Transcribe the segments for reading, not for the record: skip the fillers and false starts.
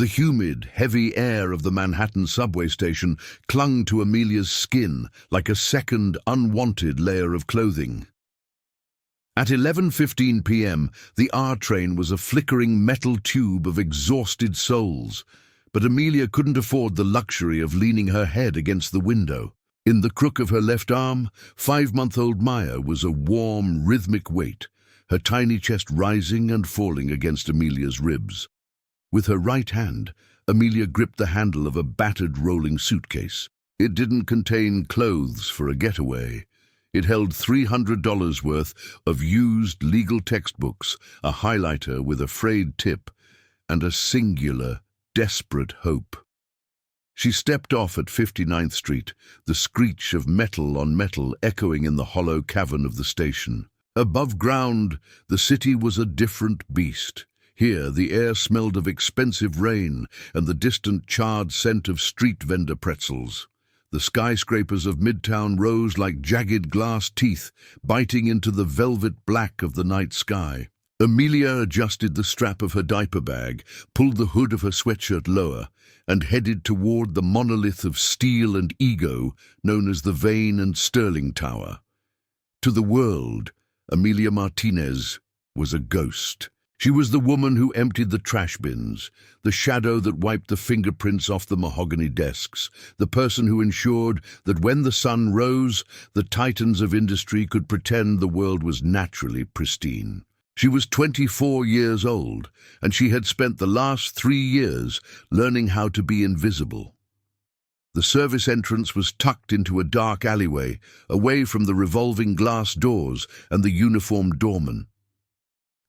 The humid, heavy air of the Manhattan subway station clung to Amelia's skin like a second, unwanted layer of clothing. At 11:15 p.m., the R train was a flickering metal tube of exhausted souls, but Amelia couldn't afford the luxury of leaning her head against the window. In the crook of her left arm, 5-month-old Maya was a warm, rhythmic weight, her tiny chest rising and falling against Amelia's ribs. With her right hand, Amelia gripped the handle of a battered rolling suitcase. It didn't contain clothes for a getaway. It held $300 worth of used legal textbooks, a highlighter with a frayed tip, and a singular, desperate hope. She stepped off at 59th Street, the screech of metal on metal echoing in the hollow cavern of the station. Above ground, the city was a different beast. Here, the air smelled of expensive rain and the distant charred scent of street vendor pretzels. The skyscrapers of Midtown rose like jagged glass teeth, biting into the velvet black of the night sky. Amelia adjusted the strap of her diaper bag, pulled the hood of her sweatshirt lower, and headed toward the monolith of steel and ego known as the Vane and Sterling Tower. To the world, Amelia Martinez was a ghost. She was the woman who emptied the trash bins, the shadow that wiped the fingerprints off the mahogany desks, the person who ensured that when the sun rose, the titans of industry could pretend the world was naturally pristine. She was 24 years old, and she had spent the last 3 years learning how to be invisible. The service entrance was tucked into a dark alleyway, away from the revolving glass doors and the uniformed doorman.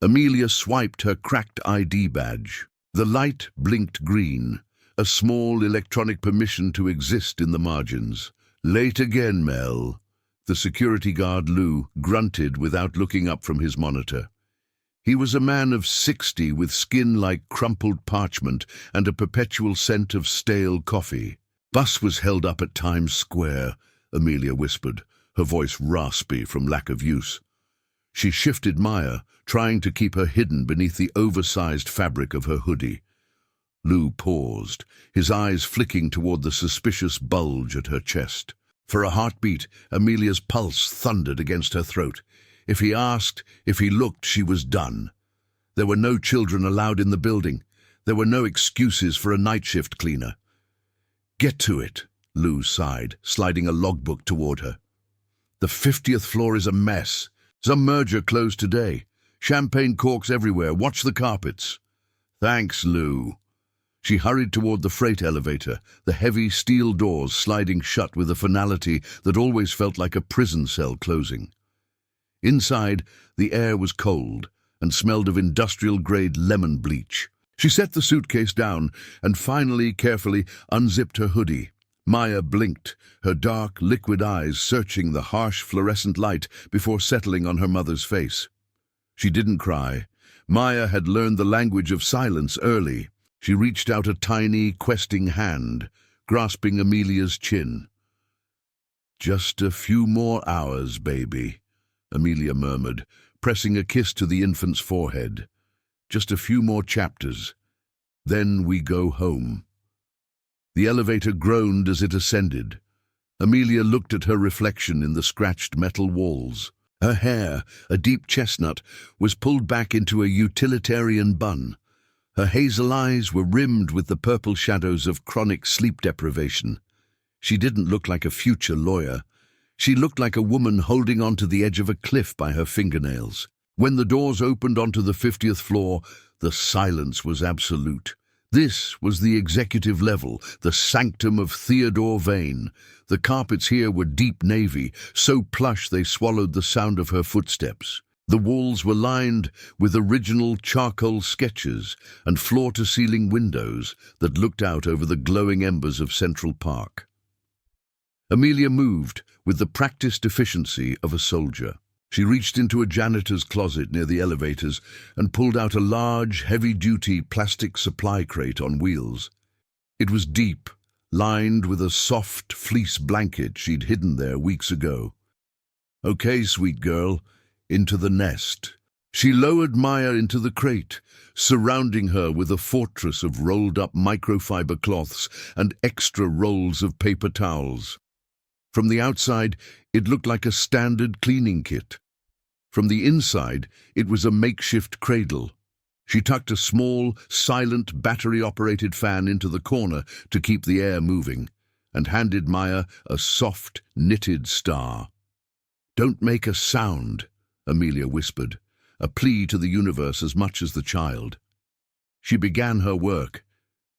Amelia swiped her cracked ID badge. The light blinked green, a small electronic permission to exist in the margins. "Late again, Mel." The security guard, Lou, grunted without looking up from his monitor. He was a man of 60 with skin like crumpled parchment and a perpetual scent of stale coffee. "Bus was held up at Times Square," Amelia whispered, her voice raspy from lack of use. She shifted Maya, trying to keep her hidden beneath the oversized fabric of her hoodie. Lou paused, his eyes flicking toward the suspicious bulge at her chest. For a heartbeat, Amelia's pulse thundered against her throat. If he asked, if he looked, she was done. There were no children allowed in the building. There were no excuses for a night shift cleaner. "Get to it," Lou sighed, sliding a logbook toward her. "The 50th floor is a mess. Some merger closed today. Champagne corks everywhere. Watch the carpets." "Thanks, Lou." She hurried toward the freight elevator, the heavy steel doors sliding shut with a finality that always felt like a prison cell closing. Inside, the air was cold and smelled of industrial-grade lemon bleach. She set the suitcase down and finally, carefully, unzipped her hoodie. Maya blinked, her dark, liquid eyes searching the harsh fluorescent light before settling on her mother's face. She didn't cry. Maya had learned the language of silence early. She reached out a tiny, questing hand, grasping Amelia's chin. "Just a few more hours, baby," Amelia murmured, pressing a kiss to the infant's forehead. "Just a few more chapters. Then we go home." The elevator groaned as it ascended. Amelia looked at her reflection in the scratched metal walls. Her hair, a deep chestnut, was pulled back into a utilitarian bun. Her hazel eyes were rimmed with the purple shadows of chronic sleep deprivation. She didn't look like a future lawyer. She looked like a woman holding onto the edge of a cliff by her fingernails. When the doors opened onto the 50th floor, the silence was absolute. This was the executive level, the sanctum of Theodore Vane. The carpets here were deep navy, so plush they swallowed the sound of her footsteps. The walls were lined with original charcoal sketches and floor-to-ceiling windows that looked out over the glowing embers of Central Park. Amelia moved with the practiced efficiency of a soldier. She reached into a janitor's closet near the elevators and pulled out a large, heavy-duty plastic supply crate on wheels. It was deep, lined with a soft fleece blanket she'd hidden there weeks ago. "Okay, sweet girl, into the nest." She lowered Maya into the crate, surrounding her with a fortress of rolled-up microfiber cloths and extra rolls of paper towels. From the outside, it looked like a standard cleaning kit. From the inside, it was a makeshift cradle. She tucked a small, silent, battery-operated fan into the corner to keep the air moving, and handed Maya a soft, knitted star. "Don't make a sound," Amelia whispered, a plea to the universe as much as the child. She began her work.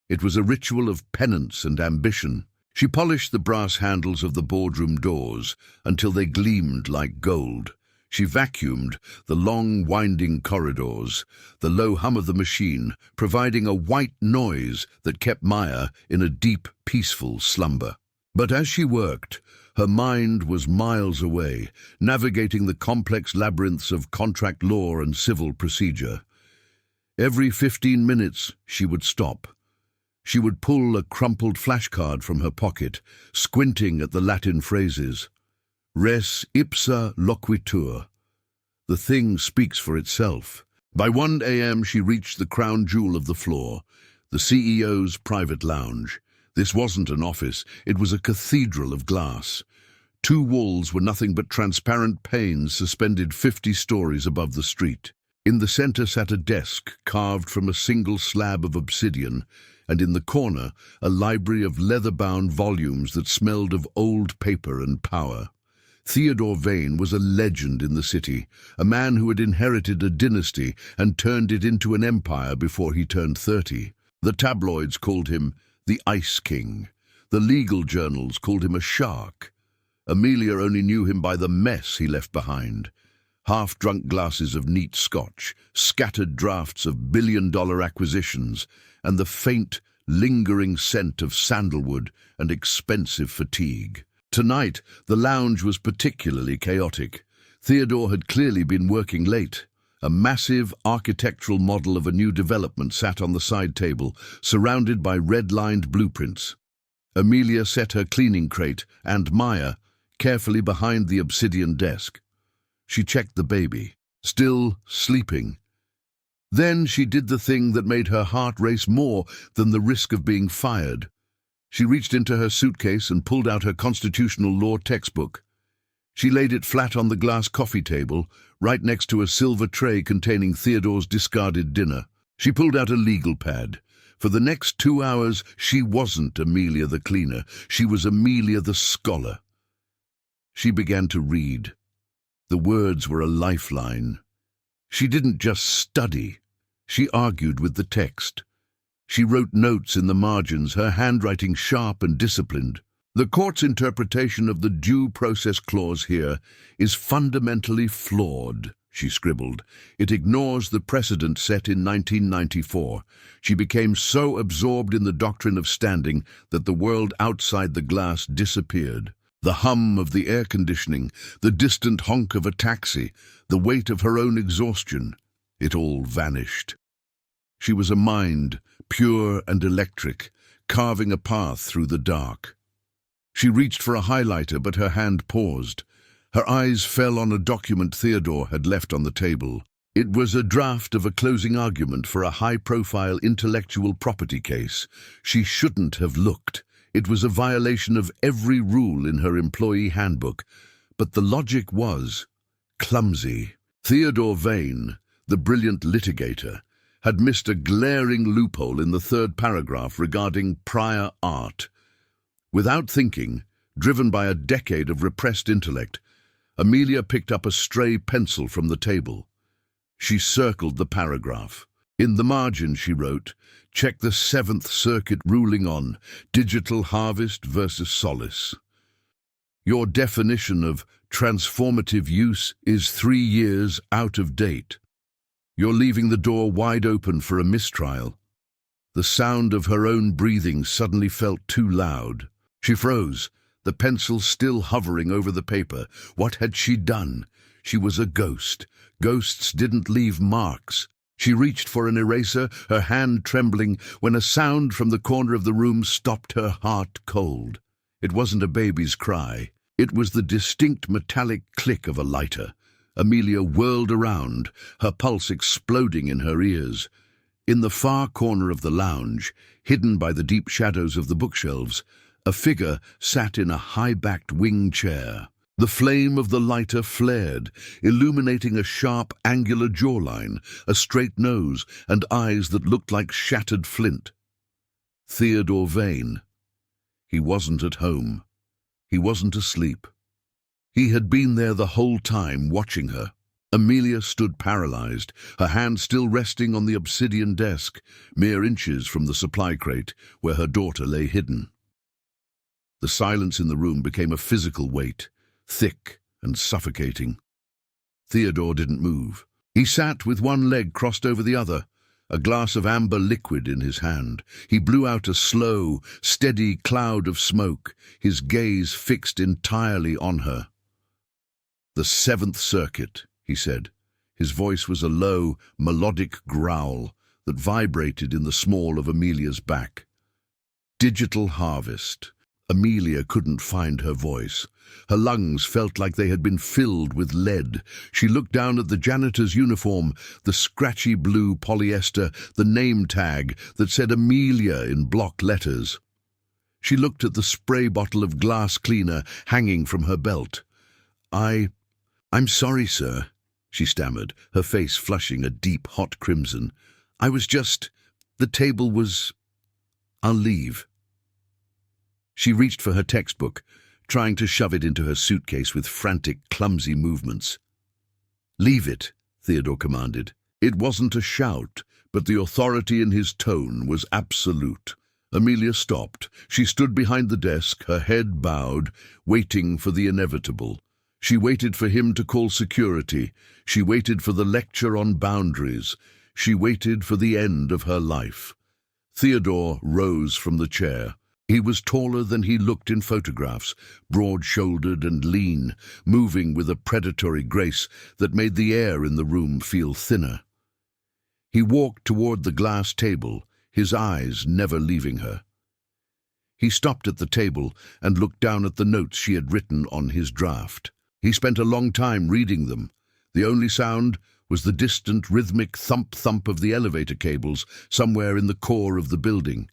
It was a ritual of penance and ambition. She polished the brass handles of the boardroom doors until they gleamed like gold. She vacuumed the long, winding corridors, the low hum of the machine providing a white noise that kept Maya in a deep, peaceful slumber. But as she worked, her mind was miles away, navigating the complex labyrinths of contract law and civil procedure. Every 15 minutes, she would stop. She would pull a crumpled flashcard from her pocket, squinting at the Latin phrases. Res ipsa loquitur. The thing speaks for itself. By 1 a.m. she reached the crown jewel of the floor, the CEO's private lounge. This wasn't an office, it was a cathedral of glass. 2 walls were nothing but transparent panes suspended 50 stories above the street. In the center sat a desk carved from a single slab of obsidian, and in the corner a library of leather-bound volumes that smelled of old paper and power. Theodore Vane was a legend in the city, a man who had inherited a dynasty and turned it into an empire before he turned 30. The tabloids called him the Ice King. The legal journals called him a shark. Amelia only knew him by the mess he left behind. Half-drunk glasses of neat scotch, scattered drafts of billion-dollar acquisitions, and the faint, lingering scent of sandalwood and expensive fatigue. Tonight, the lounge was particularly chaotic. Theodore had clearly been working late. A massive architectural model of a new development sat on the side table, surrounded by red-lined blueprints. Amelia set her cleaning crate and Maya carefully behind the obsidian desk. She checked the baby, still sleeping. Then she did the thing that made her heart race more than the risk of being fired. She reached into her suitcase and pulled out her constitutional law textbook. She laid it flat on the glass coffee table, right next to a silver tray containing Theodore's discarded dinner. She pulled out a legal pad. For the next 2 hours, she wasn't Amelia the cleaner. She was Amelia the scholar. She began to read. The words were a lifeline. She didn't just study. She argued with the text. She wrote notes in the margins, her handwriting sharp and disciplined. The court's interpretation of the due process clause here is fundamentally flawed, she scribbled. It ignores the precedent set in 1994. She became so absorbed in the doctrine of standing that the world outside the glass disappeared. The hum of the air conditioning, the distant honk of a taxi, the weight of her own exhaustion, it all vanished. She was a mind, pure and electric, carving a path through the dark. She reached for a highlighter, but her hand paused. Her eyes fell on a document Theodore had left on the table. It was a draft of a closing argument for a high-profile intellectual property case. She shouldn't have looked. It was a violation of every rule in her employee handbook. But the logic was clumsy. Theodore Vane, the brilliant litigator, had missed a glaring loophole in the 3rd paragraph regarding prior art. Without thinking, driven by a decade of repressed intellect, Amelia picked up a stray pencil from the table. She circled the paragraph. In the margin, she wrote, "Check the 7th Circuit ruling on digital harvest versus solace. Your definition of transformative use is 3 years out of date. You're leaving the door wide open for a mistrial." The sound of her own breathing suddenly felt too loud. She froze, the pencil still hovering over the paper. What had she done? She was a ghost. Ghosts didn't leave marks. She reached for an eraser, her hand trembling, when a sound from the corner of the room stopped her heart cold. It wasn't a baby's cry. It was the distinct metallic click of a lighter. Amelia whirled around, her pulse exploding in her ears. In the far corner of the lounge, hidden by the deep shadows of the bookshelves, a figure sat in a high-backed wing chair. The flame of the lighter flared, illuminating a sharp, angular jawline, a straight nose, and eyes that looked like shattered flint. Theodore Vane. He wasn't at home. He wasn't asleep. He had been there the whole time, watching her. Amelia stood paralyzed, her hand still resting on the obsidian desk, mere inches from the supply crate where her daughter lay hidden. The silence in the room became a physical weight, thick and suffocating. Theodore didn't move. He sat with one leg crossed over the other, a glass of amber liquid in his hand. He blew out a slow, steady cloud of smoke, his gaze fixed entirely on her. "The Seventh Circuit," he said. His voice was a low, melodic growl that vibrated in the small of Amelia's back. "Digital harvest." Amelia couldn't find her voice. Her lungs felt like they had been filled with lead. She looked down at the janitor's uniform, the scratchy blue polyester, the name tag that said Amelia in block letters. She looked at the spray bottle of glass cleaner hanging from her belt. I'm sorry, sir," she stammered, her face flushing a deep, hot crimson. The table was... I'll leave." She reached for her textbook, trying to shove it into her suitcase with frantic, clumsy movements. "Leave it," Theodore commanded. It wasn't a shout, but the authority in his tone was absolute. Amelia stopped. She stood behind the desk, her head bowed, waiting for the inevitable. She waited for him to call security. She waited for the lecture on boundaries. She waited for the end of her life. Theodore rose from the chair. He was taller than he looked in photographs, broad-shouldered and lean, moving with a predatory grace that made the air in the room feel thinner. He walked toward the glass table, his eyes never leaving her. He stopped at the table and looked down at the notes she had written on his draft. He spent a long time reading them. The only sound was the distant rhythmic thump-thump of the elevator cables somewhere in the core of the building.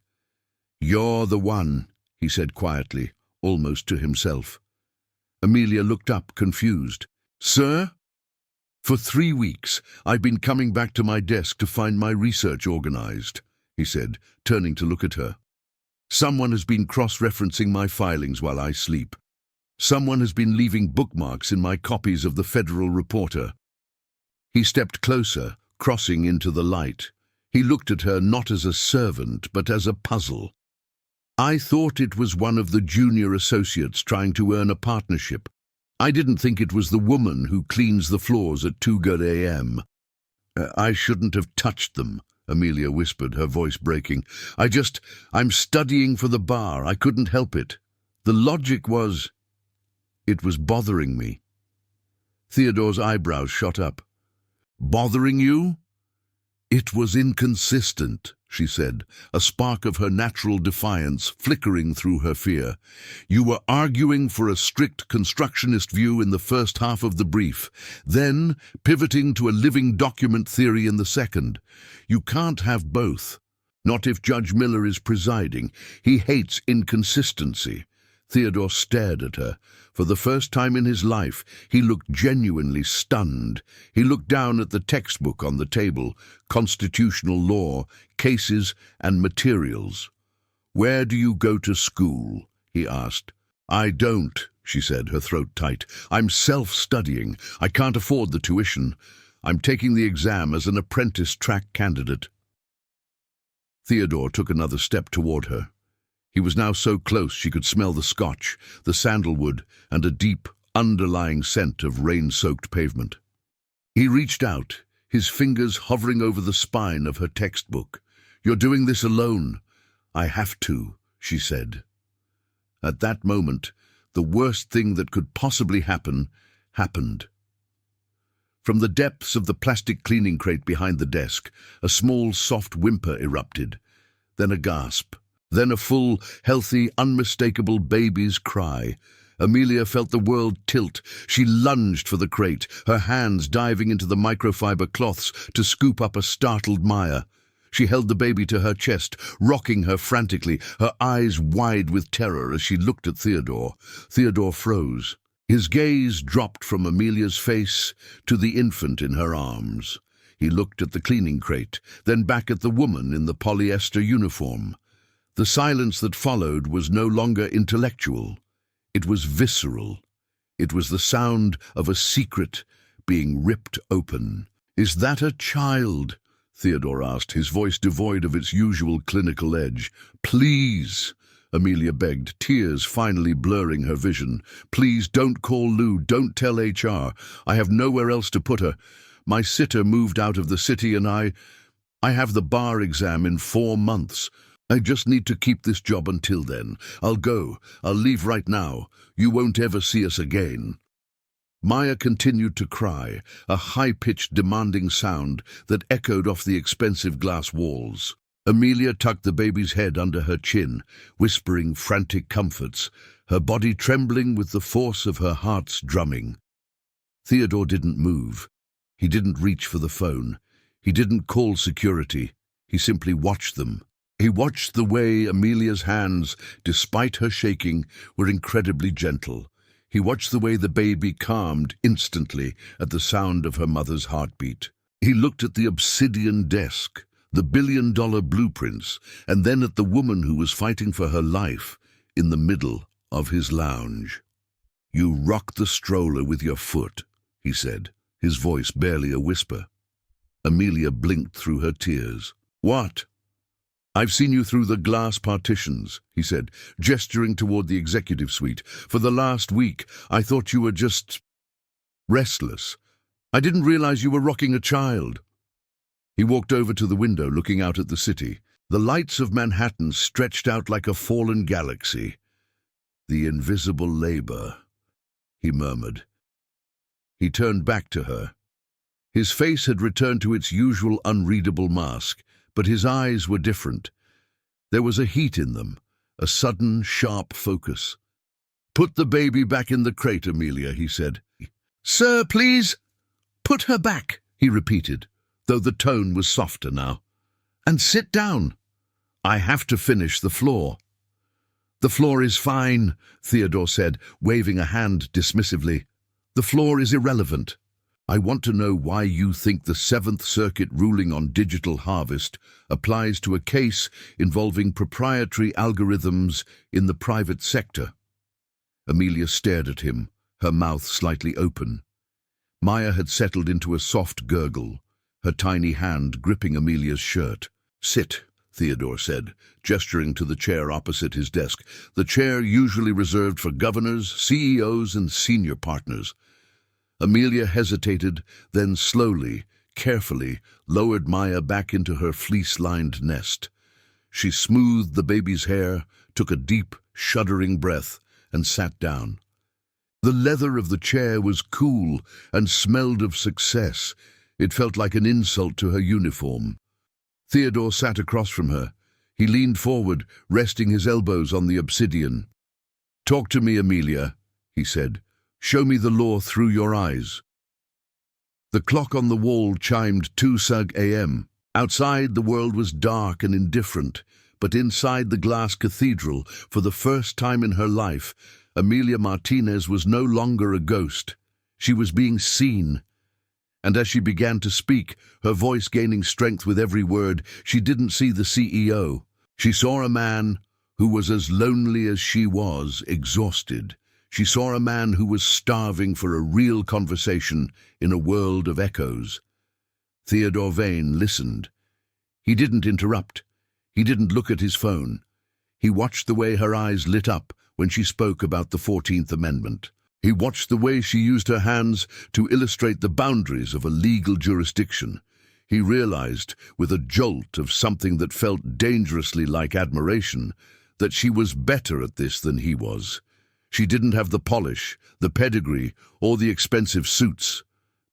"You're the one," he said quietly, almost to himself. Amelia looked up, confused. "Sir?" "For 3 weeks, I've been coming back to my desk to find my research organized," he said, turning to look at her. "Someone has been cross-referencing my filings while I sleep. Someone has been leaving bookmarks in my copies of the Federal Reporter." He stepped closer, crossing into the light. He looked at her not as a servant, but as a puzzle. "I thought it was one of the junior associates trying to earn a partnership. I didn't think it was the woman who cleans the floors at 2 good a.m. I shouldn't have touched them," Amelia whispered, her voice breaking. I'm studying for the bar. I couldn't help it. The logic was... It was bothering me." Theodore's eyebrows shot up. "Bothering you?" "It was inconsistent," she said, a spark of her natural defiance flickering through her fear. "You were arguing for a strict constructionist view in the first half of the brief, then pivoting to a living document theory in the second. You can't have both. Not if Judge Miller is presiding. He hates inconsistency." Theodore stared at her. For the first time in his life, he looked genuinely stunned. He looked down at the textbook on the table, constitutional law, cases and materials. "Where do you go to school?" he asked. "I don't," she said, her throat tight. "I'm self-studying. I can't afford the tuition. I'm taking the exam as an apprentice track candidate." Theodore took another step toward her. He was now so close she could smell the scotch, the sandalwood, and a deep, underlying scent of rain-soaked pavement. He reached out, his fingers hovering over the spine of her textbook. "You're doing this alone." "I have to," she said. At that moment, the worst thing that could possibly happen, happened. From the depths of the plastic cleaning crate behind the desk, a small, soft whimper erupted, then a gasp. Then a full, healthy, unmistakable baby's cry. Amelia felt the world tilt. She lunged for the crate, her hands diving into the microfiber cloths to scoop up a startled Maya. She held the baby to her chest, rocking her frantically, her eyes wide with terror as she looked at Theodore. Theodore froze. His gaze dropped from Amelia's face to the infant in her arms. He looked at the cleaning crate, then back at the woman in the polyester uniform. The silence that followed was no longer intellectual. It was visceral. It was the sound of a secret being ripped open. "Is that a child?" Theodore asked, his voice devoid of its usual clinical edge. "Please," Amelia begged, tears finally blurring her vision. "Please don't call Lou, don't tell HR. I have nowhere else to put her. My sitter moved out of the city and I have the bar exam in 4 months. I just need to keep this job until then. I'll go. I'll leave right now. You won't ever see us again." Maya continued to cry, a high-pitched, demanding sound that echoed off the expensive glass walls. Amelia tucked the baby's head under her chin, whispering frantic comforts, her body trembling with the force of her heart's drumming. Theodore didn't move. He didn't reach for the phone. He didn't call security. He simply watched them. He watched the way Amelia's hands, despite her shaking, were incredibly gentle. He watched the way the baby calmed instantly at the sound of her mother's heartbeat. He looked at the obsidian desk, the billion-dollar blueprints, and then at the woman who was fighting for her life in the middle of his lounge. "You rocked the stroller with your foot," he said, his voice barely a whisper. Amelia blinked through her tears. "What?" "I've seen you through the glass partitions," he said, gesturing toward the executive suite. "For the last week, I thought you were just restless. I didn't realize you were rocking a child." He walked over to the window, looking out at the city. The lights of Manhattan stretched out like a fallen galaxy. "The invisible labor," he murmured. He turned back to her. His face had returned to its usual unreadable mask, but his eyes were different. There was a heat in them, a sudden, sharp focus. "Put the baby back in the crate, Amelia," he said. "Sir, please." "Put her back," he repeated, though the tone was softer now. "And sit down. I have to finish the floor." "The floor is fine," Theodore said, waving a hand dismissively. "The floor is irrelevant. I want to know why you think the Seventh Circuit ruling on digital harvest applies to a case involving proprietary algorithms in the private sector." Amelia stared at him, her mouth slightly open. Maya had settled into a soft gurgle, her tiny hand gripping Amelia's shirt. "Sit," Theodore said, gesturing to the chair opposite his desk, the chair usually reserved for governors, CEOs, and senior partners. Amelia hesitated, then slowly, carefully, lowered Maya back into her fleece-lined nest. She smoothed the baby's hair, took a deep, shuddering breath, and sat down. The leather of the chair was cool and smelled of success. It felt like an insult to her uniform. Theodore sat across from her. He leaned forward, resting his elbows on the obsidian. "Talk to me, Amelia," he said. "Show me the law through your eyes." The clock on the wall chimed 2 a.m. Outside, the world was dark and indifferent, but inside the glass cathedral, for the first time in her life, Amelia Martinez was no longer a ghost. She was being seen. And as she began to speak, her voice gaining strength with every word, she didn't see the CEO. She saw a man who was as lonely as she was exhausted. She saw a man who was starving for a real conversation in a world of echoes. Theodore Vane listened. He didn't interrupt. He didn't look at his phone. He watched the way her eyes lit up when she spoke about the 14th Amendment. He watched the way she used her hands to illustrate the boundaries of a legal jurisdiction. He realized, with a jolt of something that felt dangerously like admiration, that she was better at this than he was. She didn't have the polish, the pedigree, or the expensive suits,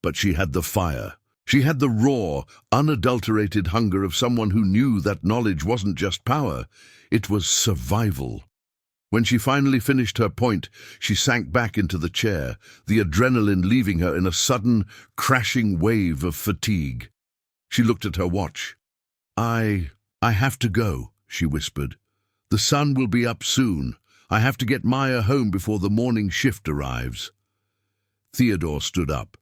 but she had the fire. She had the raw, unadulterated hunger of someone who knew that knowledge wasn't just power, it was survival. When she finally finished her point, she sank back into the chair, the adrenaline leaving her in a sudden, crashing wave of fatigue. She looked at her watch. I have to go," she whispered. "The sun will be up soon. I have to get Maya home before the morning shift arrives." Theodore stood up.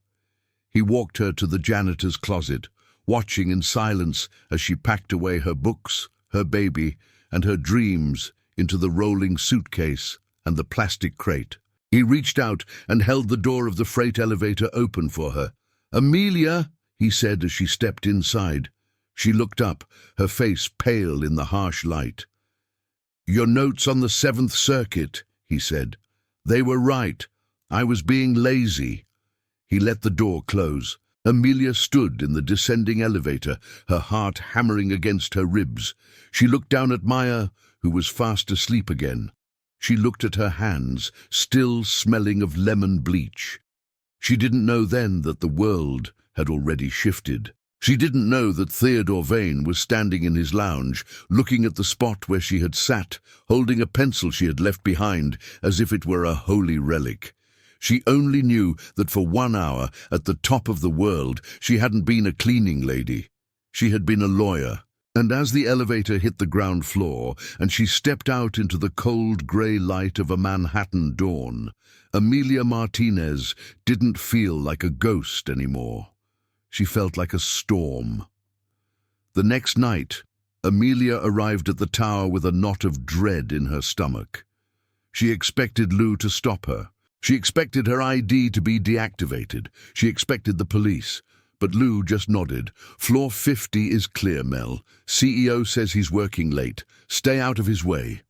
He walked her to the janitor's closet, watching in silence as she packed away her books, her baby, and her dreams into the rolling suitcase and the plastic crate. He reached out and held the door of the freight elevator open for her. "Amelia," he said as she stepped inside. She looked up, her face pale in the harsh light. "Your notes on the 7th Circuit," he said. "They were right. I was being lazy." He let the door close. Amelia stood in the descending elevator, her heart hammering against her ribs. She looked down at Maya, who was fast asleep again. She looked at her hands, still smelling of lemon bleach. She didn't know then that the world had already shifted. She didn't know that Theodore Vane was standing in his lounge, looking at the spot where she had sat, holding a pencil she had left behind, as if it were a holy relic. She only knew that for 1 hour, at the top of the world, she hadn't been a cleaning lady. She had been a lawyer. And as the elevator hit the ground floor, and she stepped out into the cold grey light of a Manhattan dawn, Amelia Martinez didn't feel like a ghost anymore. She felt like a storm. The next night, Amelia arrived at the tower with a knot of dread in her stomach. She expected Lou to stop her. She expected her ID to be deactivated. She expected the police. But Lou just nodded. "Floor 50 is clear, Mel. CEO says he's working late. Stay out of his way."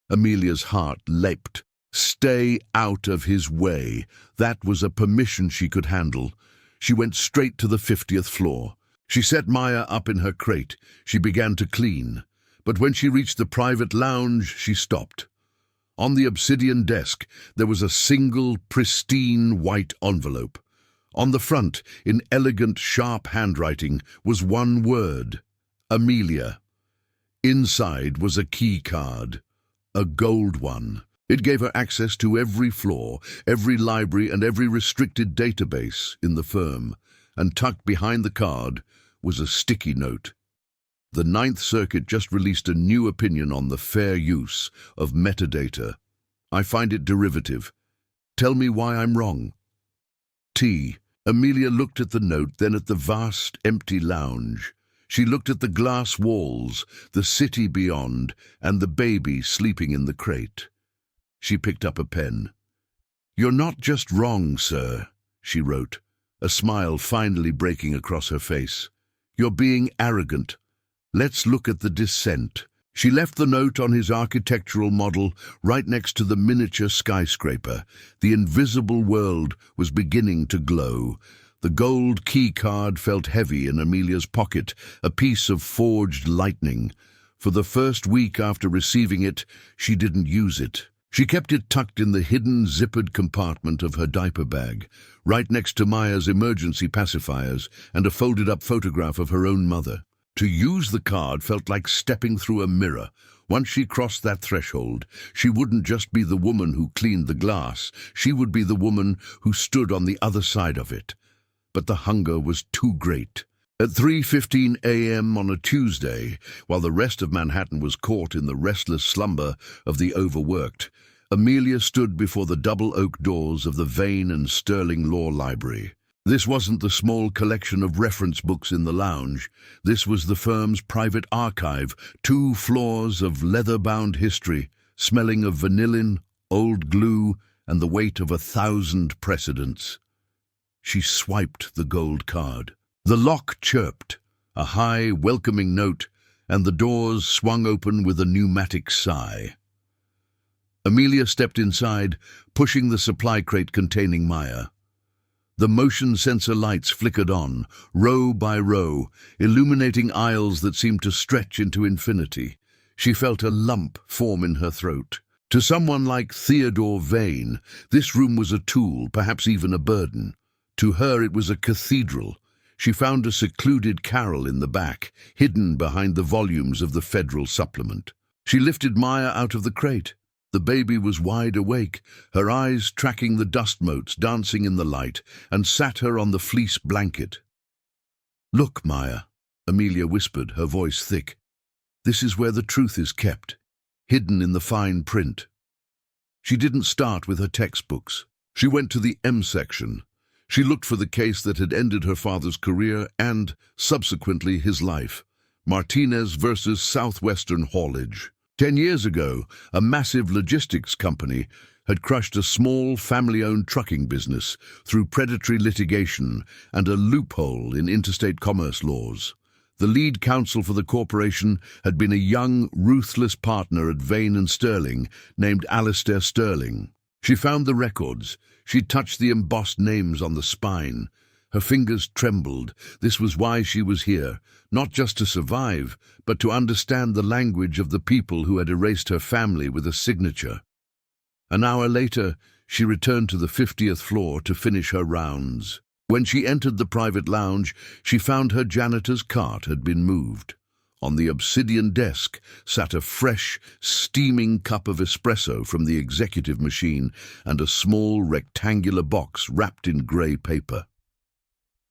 Amelia's heart leapt. Stay out of his way. That was a permission she could handle. She went straight to the 50th floor. She set Maya up in her crate. She began to clean. But when she reached the private lounge, she stopped. On the obsidian desk, there was a single, pristine white envelope. On the front, in elegant, sharp handwriting, was one word: Amelia. Inside was a key card, a gold one. It gave her access to every floor, every library, and every restricted database in the firm. And tucked behind the card was a sticky note. The 9th Circuit just released a new opinion on the fair use of metadata. I find it derivative. Tell me why I'm wrong. T. Amelia looked at the note, then at the vast, empty lounge. She looked at the glass walls, the city beyond, and the baby sleeping in the crate. She picked up a pen. "You're not just wrong, sir," she wrote, a smile finally breaking across her face. "You're being arrogant. Let's look at the dissent." She left the note on his architectural model right next to the miniature skyscraper. The invisible world was beginning to glow. The gold key card felt heavy in Amelia's pocket, a piece of forged lightning. For the first week after receiving it, she didn't use it. She kept it tucked in the hidden, zippered compartment of her diaper bag, right next to Maya's emergency pacifiers and a folded-up photograph of her own mother. To use the card felt like stepping through a mirror. Once she crossed that threshold, she wouldn't just be the woman who cleaned the glass. She would be the woman who stood on the other side of it. But the hunger was too great. At 3:15 a.m. on a Tuesday, while the rest of Manhattan was caught in the restless slumber of the overworked, Amelia stood before the double oak doors of the Vane and Sterling Law Library. This wasn't the small collection of reference books in the lounge. This was the firm's private archive, 2 floors of leather-bound history, smelling of vanillin, old glue, and the weight of 1,000 precedents. She swiped the gold card. The lock chirped, a high, welcoming note, and the doors swung open with a pneumatic sigh. Amelia stepped inside, pushing the supply crate containing Maya. The motion sensor lights flickered on, row by row, illuminating aisles that seemed to stretch into infinity. She felt a lump form in her throat. To someone like Theodore Vane, this room was a tool, perhaps even a burden. To her it was a cathedral. She found a secluded carrel in the back, hidden behind the volumes of the Federal Supplement. She lifted Maya out of the crate. The baby was wide awake, her eyes tracking the dust motes dancing in the light, and sat her on the fleece blanket. "Look, Maya," Amelia whispered, her voice thick. "This is where the truth is kept, hidden in the fine print." She didn't start with her textbooks. She went to the M section. She looked for the case that had ended her father's career and, subsequently, his life. Martinez versus Southwestern Haulage. 10 years ago, a massive logistics company had crushed a small, family-owned trucking business through predatory litigation and a loophole in interstate commerce laws. The lead counsel for the corporation had been a young, ruthless partner at Vane and Sterling named Alistair Sterling. She found the records. She touched the embossed names on the spine. Her fingers trembled. This was why she was here, not just to survive, but to understand the language of the people who had erased her family with a signature. An hour later, she returned to the 50th floor to finish her rounds. When she entered the private lounge, she found her janitor's cart had been moved. On the obsidian desk sat a fresh, steaming cup of espresso from the executive machine and a small rectangular box wrapped in grey paper.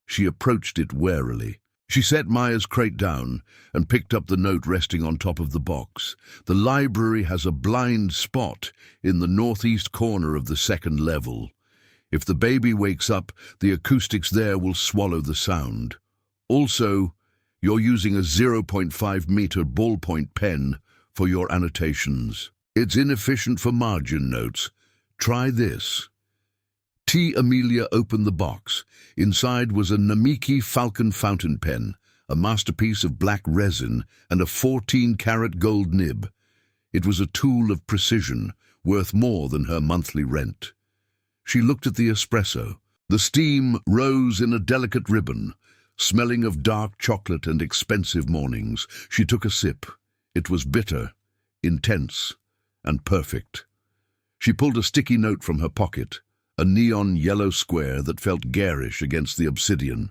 She approached it warily. She set Maya's crate down and picked up the note resting on top of the box. "The library has a blind spot in the northeast corner of the second level. If the baby wakes up, the acoustics there will swallow the sound. Also, you're using a 0.5-meter ballpoint pen for your annotations. It's inefficient for margin notes. Try this." Amelia opened the box. Inside was a Namiki Falcon fountain pen, a masterpiece of black resin, and a 14-karat gold nib. It was a tool of precision, worth more than her monthly rent. She looked at the espresso. The steam rose in a delicate ribbon, smelling of dark chocolate and expensive mornings. She took a sip. It was bitter, intense, and perfect. She pulled a sticky note from her pocket, a neon yellow square that felt garish against the obsidian.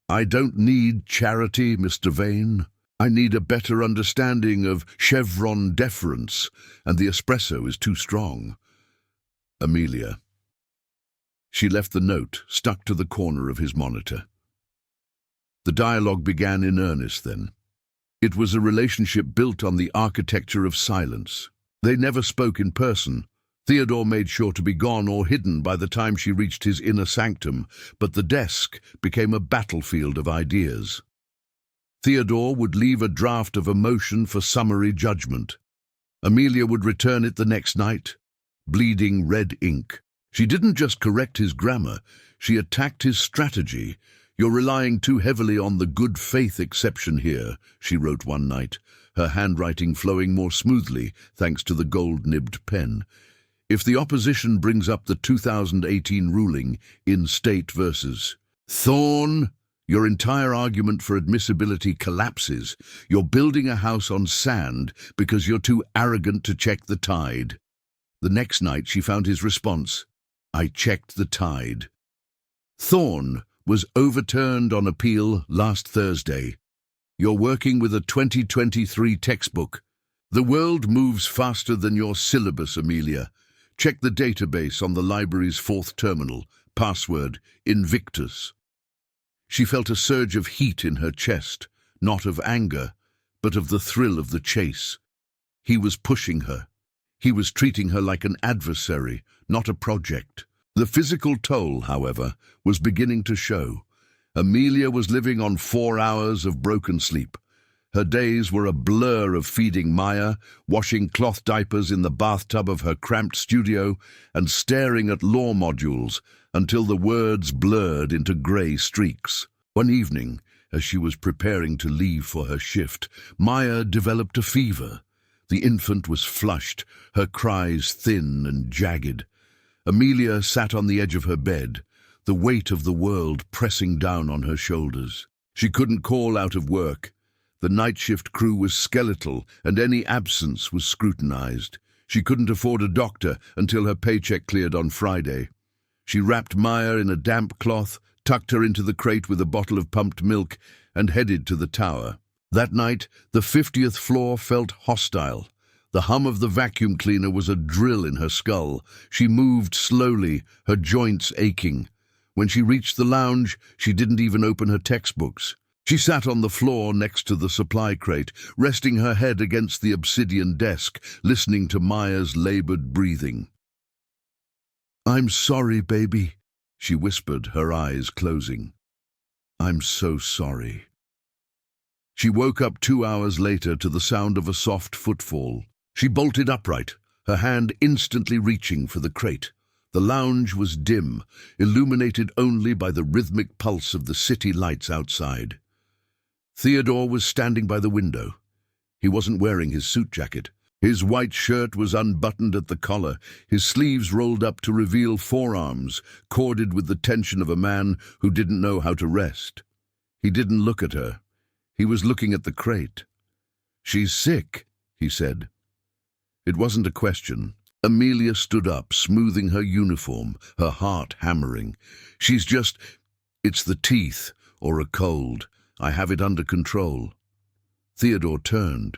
"I don't need charity, Mr. Vane. I need a better understanding of chevron deference, and the espresso is too strong. Amelia." She left the note stuck to the corner of his monitor. The dialogue began in earnest then. It was a relationship built on the architecture of silence. They never spoke in person. Theodore made sure to be gone or hidden by the time she reached his inner sanctum, but the desk became a battlefield of ideas. Theodore would leave a draft of a motion for summary judgment. Amelia would return it the next night, bleeding red ink. She didn't just correct his grammar, she attacked his strategy. "You're relying too heavily on the good faith exception here," she wrote one night, her handwriting flowing more smoothly thanks to the gold-nibbed pen. "If the opposition brings up the 2018 ruling in State versus Thorne, your entire argument for admissibility collapses. You're building a house on sand because you're too arrogant to check the tide." The next night she found his response, "I checked the tide." Thorne was overturned on appeal last Thursday. "You're working with a 2023 textbook. The world moves faster than your syllabus, Amelia. Check the database on the library's 4th terminal. Password, Invictus." She felt a surge of heat in her chest, not of anger, but of the thrill of the chase. He was pushing her. He was treating her like an adversary, not a project. The physical toll, however, was beginning to show. Amelia was living on 4 hours of broken sleep. Her days were a blur of feeding Maya, washing cloth diapers in the bathtub of her cramped studio, and staring at law modules until the words blurred into grey streaks. One evening, as she was preparing to leave for her shift, Maya developed a fever. The infant was flushed, her cries thin and jagged. Amelia sat on the edge of her bed, the weight of the world pressing down on her shoulders. She couldn't call out of work. The night shift crew was skeletal, and any absence was scrutinized. She couldn't afford a doctor until her paycheck cleared on Friday. She wrapped Maya in a damp cloth, tucked her into the crate with a bottle of pumped milk, and headed to the tower. That night, the 50th floor felt hostile. The hum of the vacuum cleaner was a drill in her skull. She moved slowly, her joints aching. When she reached the lounge, she didn't even open her textbooks. She sat on the floor next to the supply crate, resting her head against the obsidian desk, listening to Maya's labored breathing. "I'm sorry, baby," she whispered, her eyes closing. "I'm so sorry." She woke up 2 hours later to the sound of a soft footfall. She bolted upright, her hand instantly reaching for the crate. The lounge was dim, illuminated only by the rhythmic pulse of the city lights outside. Theodore was standing by the window. He wasn't wearing his suit jacket. His white shirt was unbuttoned at the collar, his sleeves rolled up to reveal forearms, corded with the tension of a man who didn't know how to rest. He didn't look at her. He was looking at the crate. "She's sick," he said. It wasn't a question. Amelia stood up, smoothing her uniform, her heart hammering. It's the teeth, or a cold. I have it under control." Theodore turned.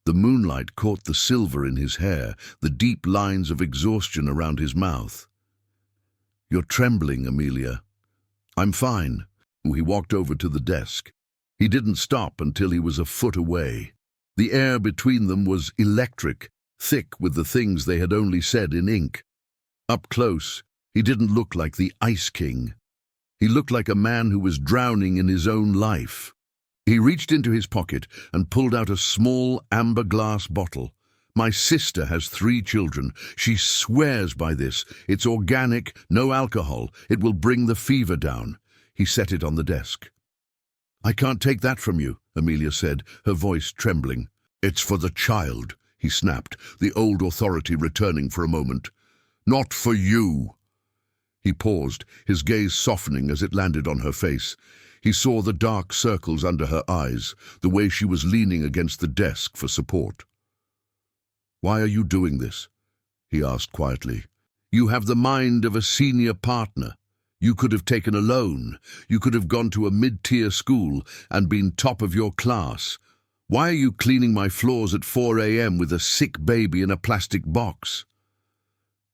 The moonlight caught the silver in his hair, the deep lines of exhaustion around his mouth. "You're trembling, Amelia." "I'm fine." He walked over to the desk. He didn't stop until he was a foot away. The air between them was electric, thick with the things they had only said in ink. Up close, he didn't look like the Ice King. He looked like a man who was drowning in his own life. He reached into his pocket and pulled out a small amber glass bottle. "My sister has 3 children. She swears by this. It's organic, no alcohol. It will bring the fever down." He set it on the desk. "I can't take that from you," Amelia said, her voice trembling. "It's for the child," he snapped, the old authority returning for a moment. "Not for you." He paused, his gaze softening as it landed on her face. He saw the dark circles under her eyes, the way she was leaning against the desk for support. "Why are you doing this?" he asked quietly. "You have the mind of a senior partner. You could have taken a loan. You could have gone to a mid-tier school and been top of your class. Why are you cleaning my floors at 4 a.m. with a sick baby in a plastic box?"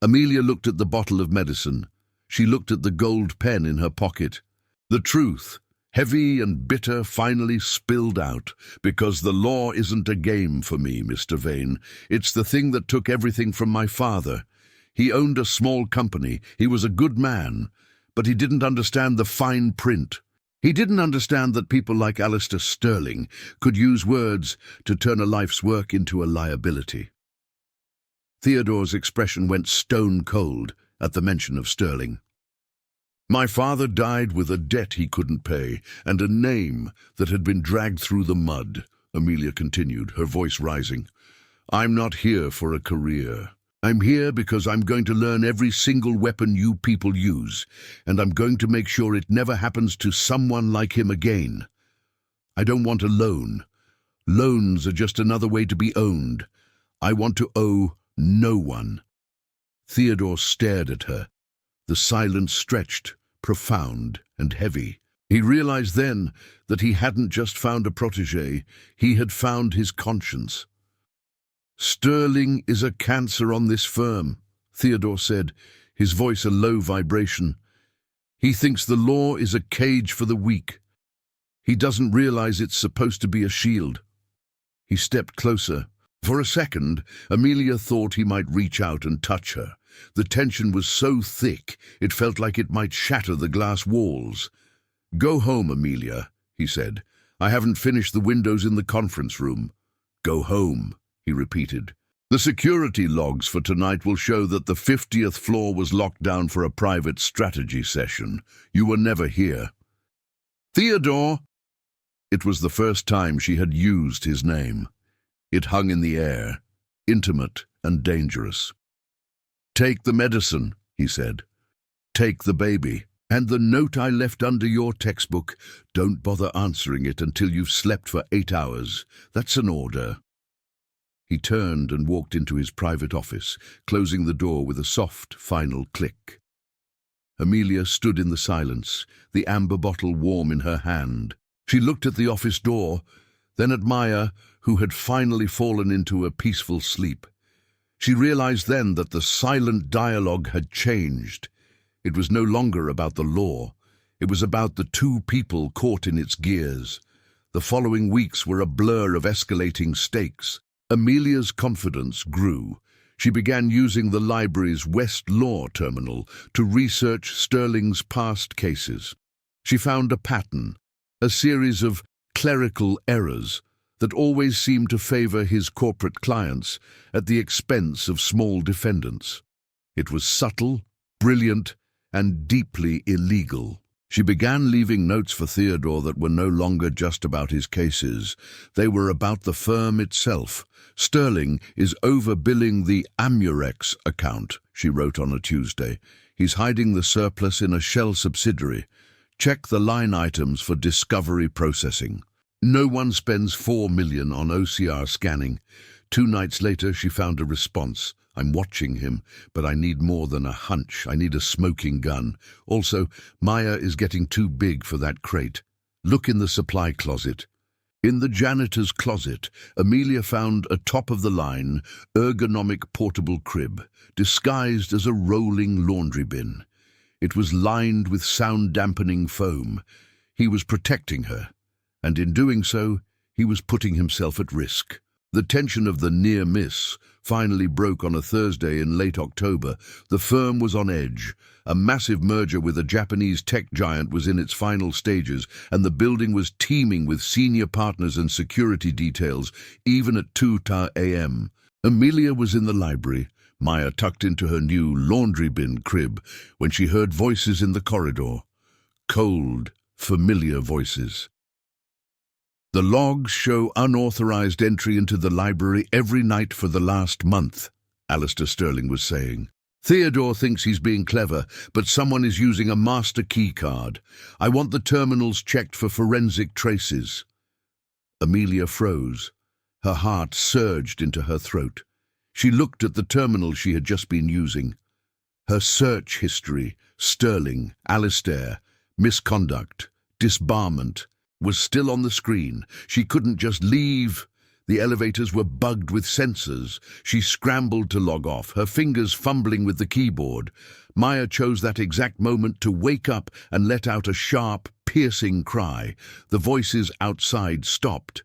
Amelia looked at the bottle of medicine. She looked at the gold pen in her pocket. The truth, heavy and bitter, finally spilled out. "Because the law isn't a game for me, Mr. Vane. It's the thing that took everything from my father. He owned a small company. He was a good man. But he didn't understand the fine print. He didn't understand that people like Alistair Sterling could use words to turn a life's work into a liability." Theodore's expression went stone cold at the mention of Sterling. "My father died with a debt he couldn't pay and a name that had been dragged through the mud," Amelia continued, her voice rising. "I'm not here for a career. I'm here because I'm going to learn every single weapon you people use, and I'm going to make sure it never happens to someone like him again. I don't want a loan. Loans are just another way to be owned. I want to owe no one." Theodore stared at her. The silence stretched, profound and heavy. He realized then that he hadn't just found a protégé, he had found his conscience. "Sterling is a cancer on this firm," Theodore said, his voice a low vibration. "He thinks the law is a cage for the weak. He doesn't realize it's supposed to be a shield." He stepped closer. For a second, Amelia thought he might reach out and touch her. The tension was so thick, it felt like it might shatter the glass walls. "Go home, Amelia," he said. "I haven't finished the windows in the conference room." "Go home," he repeated. "The security logs for tonight will show that the 50th floor was locked down for a private strategy session. You were never here." "Theodore!" It was the first time she had used his name. It hung in the air, intimate and dangerous. "Take the medicine," he said. "Take the baby. And the note I left under your textbook, don't bother answering it until you've slept for 8 hours. That's an order." He turned and walked into his private office, closing the door with a soft, final click. Amelia stood in the silence, the amber bottle warm in her hand. She looked at the office door, then at Maya, who had finally fallen into a peaceful sleep. She realized then that the silent dialogue had changed. It was no longer about the law. It was about the two people caught in its gears. The following weeks were a blur of escalating stakes. Amelia's confidence grew. She began using the library's West Law terminal to research Sterling's past cases. She found a pattern, a series of clerical errors that always seemed to favor his corporate clients at the expense of small defendants. It was subtle, brilliant, and deeply illegal. She began leaving notes for Theodore that were no longer just about his cases. They were about the firm itself. "Sterling is overbilling the Amurex account," she wrote on a Tuesday. "He's hiding the surplus in a shell subsidiary. Check the line items for discovery processing. No one spends $4 million on OCR scanning." 2 nights later, she found a response. "I'm watching him, but I need more than a hunch. I need a smoking gun. Also, Maya is getting too big for that crate. Look in the supply closet." In the janitor's closet, Amelia found a top-of-the-line, ergonomic portable crib, disguised as a rolling laundry bin. It was lined with sound-dampening foam. He was protecting her, and in doing so, he was putting himself at risk. The tension of the near miss finally broke on a Thursday in late October. The firm was on edge. A massive merger with a Japanese tech giant was in its final stages, and the building was teeming with senior partners and security details, even at 2 a.m. Amelia was in the library, Maya tucked into her new laundry bin crib, when she heard voices in the corridor. Cold, familiar voices. "The logs show unauthorized entry into the library every night for the last month," Alistair Sterling was saying. "Theodore thinks he's being clever, but someone is using a master key card. I want the terminals checked for forensic traces." Amelia froze. Her heart surged into her throat. She looked at the terminal she had just been using. Her search history, Sterling, Alistair, misconduct, disbarment, was still on the screen. She couldn't just leave. The elevators were bugged with sensors. She scrambled to log off, her fingers fumbling with the keyboard. Maya chose that exact moment to wake up and let out a sharp, piercing cry. The voices outside stopped.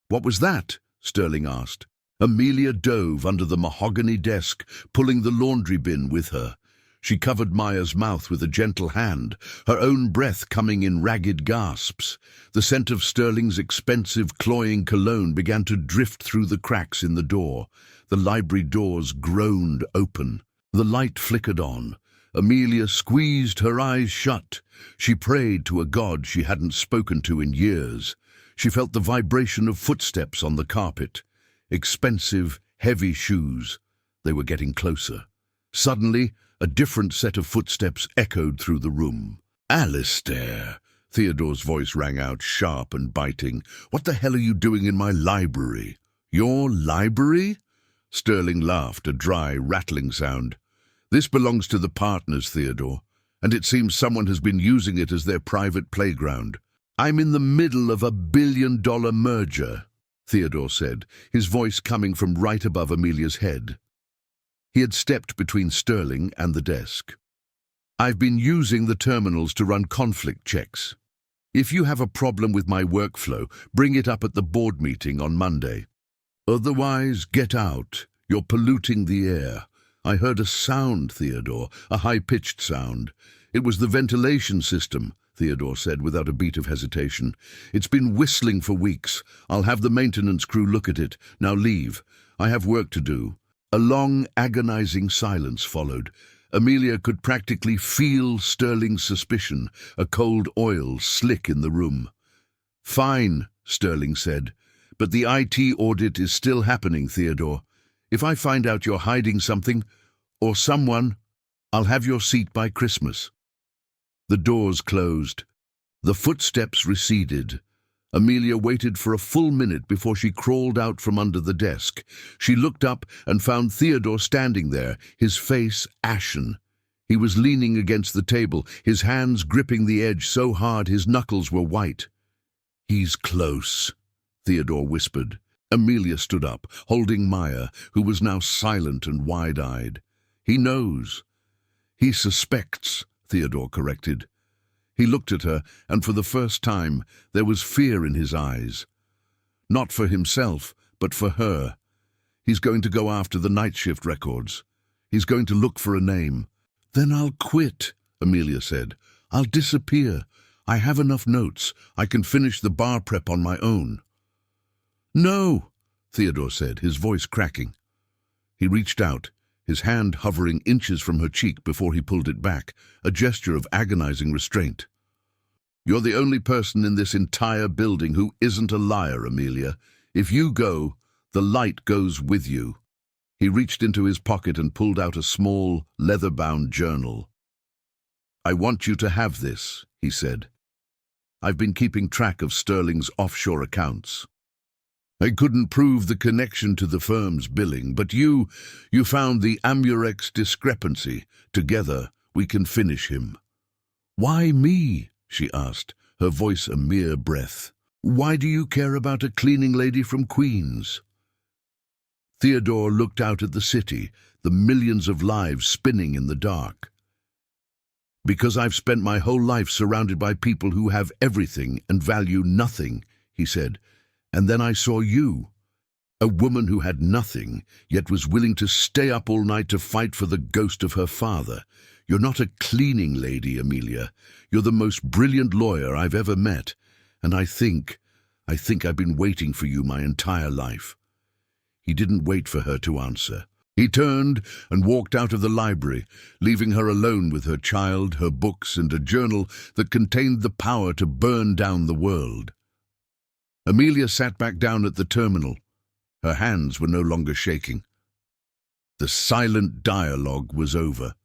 "What was that?" Sterling asked. Amelia dove under the mahogany desk, pulling the laundry bin with her. She covered Maya's mouth with a gentle hand, her own breath coming in ragged gasps. The scent of Sterling's expensive, cloying cologne began to drift through the cracks in the door. The library doors groaned open. The light flickered on. Amelia squeezed her eyes shut. She prayed to a god she hadn't spoken to in years. She felt the vibration of footsteps on the carpet. Expensive, heavy shoes. They were getting closer. Suddenly, a different set of footsteps echoed through the room. "Alistair!" Theodore's voice rang out, sharp and biting. "What the hell are you doing in my library?" "Your library?" Sterling laughed, a dry, rattling sound. "This belongs to the partners, Theodore, and it seems someone has been using it as their private playground. I'm in the middle of a billion-dollar merger," Theodore said, his voice coming from right above Amelia's head. He had stepped between Sterling and the desk. "I've been using the terminals to run conflict checks. If you have a problem with my workflow, bring it up at the board meeting on Monday. Otherwise, get out. You're polluting the air." "I heard a sound, Theodore, a high-pitched sound. It was the ventilation system," Theodore said without a beat of hesitation. "It's been whistling for weeks. I'll have the maintenance crew look at it. Now leave. I have work to do." A long, agonizing silence followed. Amelia could practically feel Sterling's suspicion, a cold oil slick in the room. "Fine," Sterling said, "but the IT audit is still happening, Theodore. If I find out you're hiding something, or someone, I'll have your seat by Christmas." The doors closed. The footsteps receded. Amelia waited for a full minute before she crawled out from under the desk. She looked up and found Theodore standing there, his face ashen. He was leaning against the table, his hands gripping the edge so hard his knuckles were white. "He's close," Theodore whispered. Amelia stood up, holding Maya, who was now silent and wide-eyed. He knows. He suspects, Theodore corrected. He looked at her, and for the first time there was fear in his eyes. Not for himself, but for her. He's going to go after the night shift records. He's going to look for a name. Then I'll quit, Amelia said. I'll disappear. I have enough notes. I can finish the bar prep on my own. No, Theodore said, his voice cracking. He reached out, his hand hovering inches from her cheek before he pulled it back, a gesture of agonizing restraint. You're the only person in this entire building who isn't a liar, Amelia. If you go, the light goes with you. He reached into his pocket and pulled out a small, leather-bound journal. I want you to have this, he said. I've been keeping track of Sterling's offshore accounts. I couldn't prove the connection to the firm's billing, but you found the Amurex discrepancy. Together, we can finish him. Why me? She asked, her voice a mere breath. Why do you care about a cleaning lady from Queens? Theodore looked out at the city, the millions of lives spinning in the dark. Because I've spent my whole life surrounded by people who have everything and value nothing, he said. And then I saw you, a woman who had nothing, yet was willing to stay up all night to fight for the ghost of her father. You're not a cleaning lady, Amelia. You're the most brilliant lawyer I've ever met, and I think I've been waiting for you my entire life. He didn't wait for her to answer. He turned and walked out of the library, leaving her alone with her child, her books, and a journal that contained the power to burn down the world. Amelia sat back down at the terminal. Her hands were no longer shaking. The silent dialogue was over.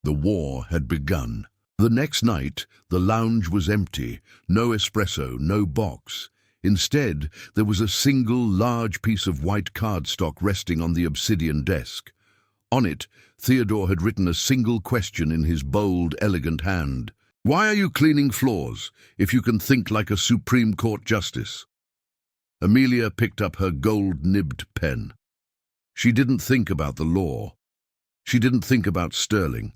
The war had begun. The next night, the lounge was empty. No espresso, no box. Instead, there was a single large piece of white cardstock resting on the obsidian desk. On it, Theodore had written a single question in his bold, elegant hand. Why are you cleaning floors, if you can think like a Supreme Court justice? Amelia picked up her gold-nibbed pen. She didn't think about the law. She didn't think about Sterling.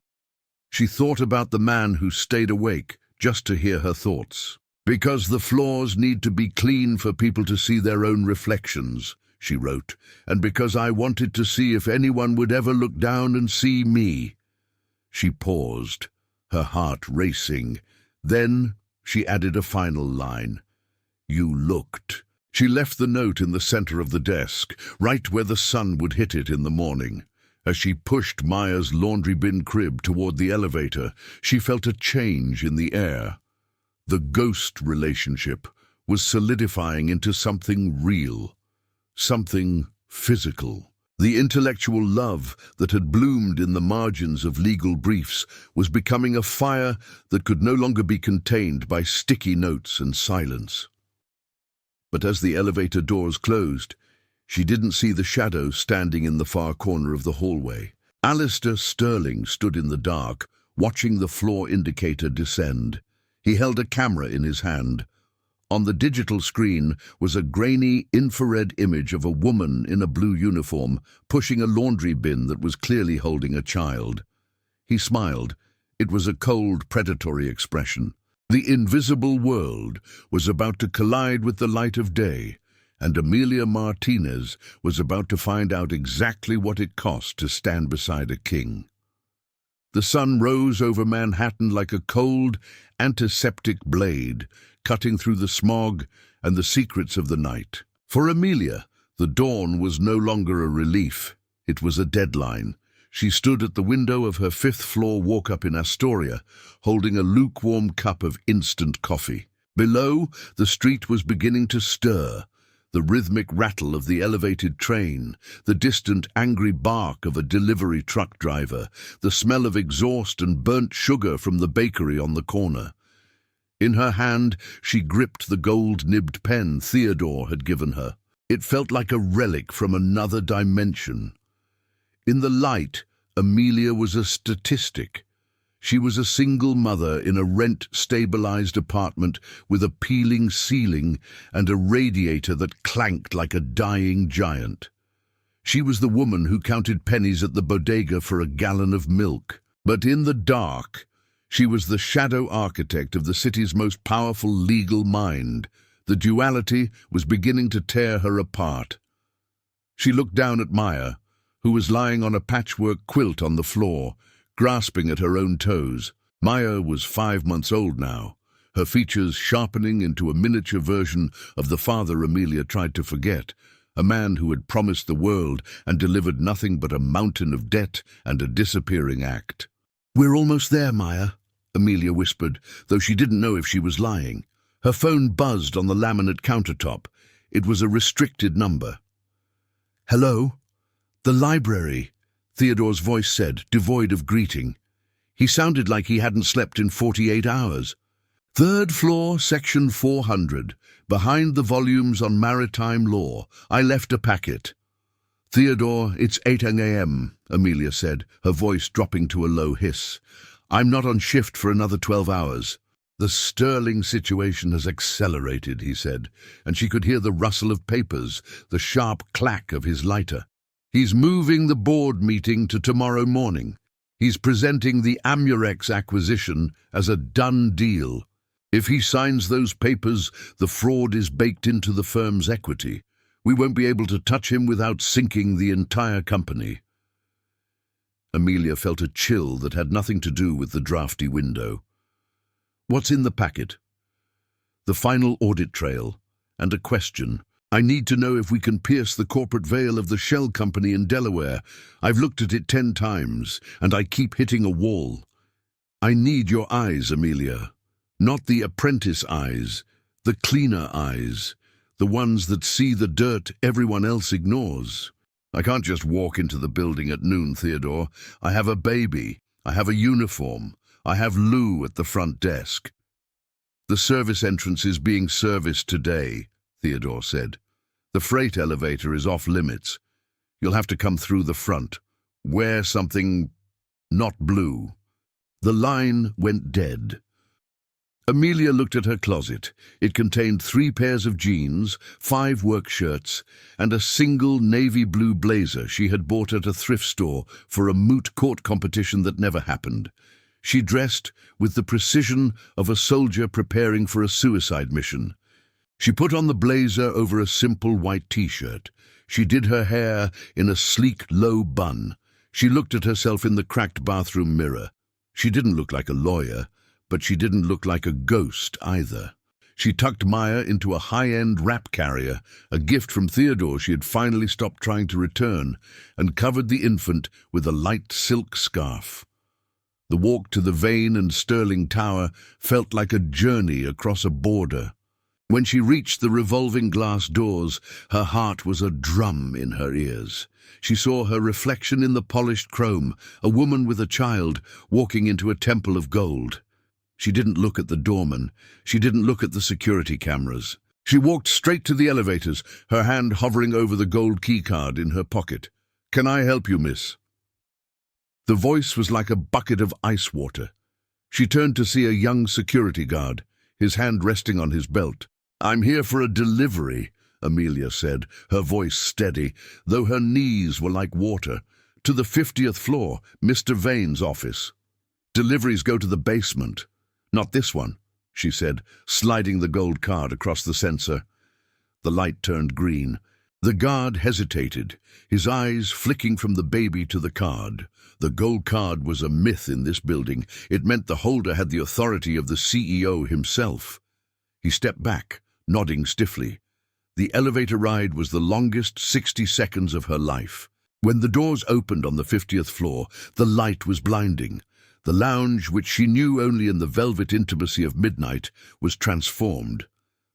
She thought about the man who stayed awake just to hear her thoughts. Because the floors need to be clean for people to see their own reflections, she wrote, and because I wanted to see if anyone would ever look down and see me. She paused, her heart racing. Then she added a final line. You looked. She left the note in the center of the desk, right where the sun would hit it in the morning. As she pushed Maya's laundry bin crib toward the elevator, she felt a change in the air. The ghost relationship was solidifying into something real, something physical. The intellectual love that had bloomed in the margins of legal briefs was becoming a fire that could no longer be contained by sticky notes and silence. But as the elevator doors closed, she didn't see the shadow standing in the far corner of the hallway. Alistair Sterling stood in the dark, watching the floor indicator descend. He held a camera in his hand. On the digital screen was a grainy infrared image of a woman in a blue uniform pushing a laundry bin that was clearly holding a child. He smiled. It was a cold, predatory expression. The invisible world was about to collide with the light of day, and Amelia Martinez was about to find out exactly what it cost to stand beside a king. The sun rose over Manhattan like a cold, antiseptic blade, cutting through the smog and the secrets of the night. For Amelia, the dawn was no longer a relief. It was a deadline. She stood at the window of her fifth-floor walk-up in Astoria, holding a lukewarm cup of instant coffee. Below, the street was beginning to stir. The rhythmic rattle of the elevated train, the distant angry bark of a delivery truck driver, the smell of exhaust and burnt sugar from the bakery on the corner. In her hand, she gripped the gold-nibbed pen Theodore had given her. It felt like a relic from another dimension. In the light, Amelia was a statistic. She was a single mother in a rent-stabilized apartment with a peeling ceiling and a radiator that clanked like a dying giant. She was the woman who counted pennies at the bodega for a gallon of milk. But in the dark, she was the shadow architect of the city's most powerful legal mind. The duality was beginning to tear her apart. She looked down at Maya, who was lying on a patchwork quilt on the floor, grasping at her own toes. Maya was 5 months old now, her features sharpening into a miniature version of the father Amelia tried to forget, a man who had promised the world and delivered nothing but a mountain of debt and a disappearing act. "We're almost there, Maya," Amelia whispered, though she didn't know if she was lying. Her phone buzzed on the laminate countertop. It was a restricted number. "Hello?" "The library," Theodore's voice said, devoid of greeting. He sounded like he hadn't slept in 48 hours. "Third floor, section 400, behind the volumes on maritime law. I left a packet." "Theodore, it's 8 a.m., Amelia said, her voice dropping to a low hiss. "I'm not on shift for another 12 hours. "The Sterling situation has accelerated," he said, and she could hear the rustle of papers, the sharp clack of his lighter. "He's moving the board meeting to tomorrow morning. He's presenting the Amurex acquisition as a done deal. If he signs those papers, the fraud is baked into the firm's equity. We won't be able to touch him without sinking the entire company." Amelia felt a chill that had nothing to do with the drafty window. "What's in the packet?" "The final audit trail, and a question. I need to know if we can pierce the corporate veil of the shell company in Delaware. I've looked at it 10 times, and I keep hitting a wall. I need your eyes, Amelia. Not the apprentice eyes, the cleaner eyes, the ones that see the dirt everyone else ignores. I can't just walk into the building at noon, Theodore. I have a baby. I have a uniform. I have Lou at the front desk." "The service entrance is being serviced today," Theodore said. "The freight elevator is off limits. You'll have to come through the front. Wear something not blue." The line went dead. Amelia looked at her closet. It contained 3 pairs of jeans, 5 work shirts, and a single navy blue blazer she had bought at a thrift store for a moot court competition that never happened. She dressed with the precision of a soldier preparing for a suicide mission. She put on the blazer over a simple white t-shirt. She did her hair in a sleek, low bun. She looked at herself in the cracked bathroom mirror. She didn't look like a lawyer, but she didn't look like a ghost either. She tucked Maya into a high-end wrap carrier, a gift from Theodore she had finally stopped trying to return, and covered the infant with a light silk scarf. The walk to the Vane and Sterling Tower felt like a journey across a border. When she reached the revolving glass doors, her heart was a drum in her ears. She saw her reflection in the polished chrome, a woman with a child walking into a temple of gold. She didn't look at the doorman. She didn't look at the security cameras. She walked straight to the elevators, her hand hovering over the gold keycard in her pocket. "Can I help you, miss?" The voice was like a bucket of ice water. She turned to see a young security guard, his hand resting on his belt. "I'm here for a delivery," Amelia said, her voice steady, though her knees were like water. "To the 50th floor, Mr. Vane's office. Deliveries go to the basement." "Not this one," she said, sliding the gold card across the sensor. The light turned green. The guard hesitated, his eyes flicking from the baby to the card. The gold card was a myth in this building. It meant the holder had the authority of the CEO himself. He stepped back, nodding stiffly. The elevator ride was the longest 60 seconds of her life. When the doors opened on the 50th floor, the light was blinding. The lounge, which she knew only in the velvet intimacy of midnight, was transformed.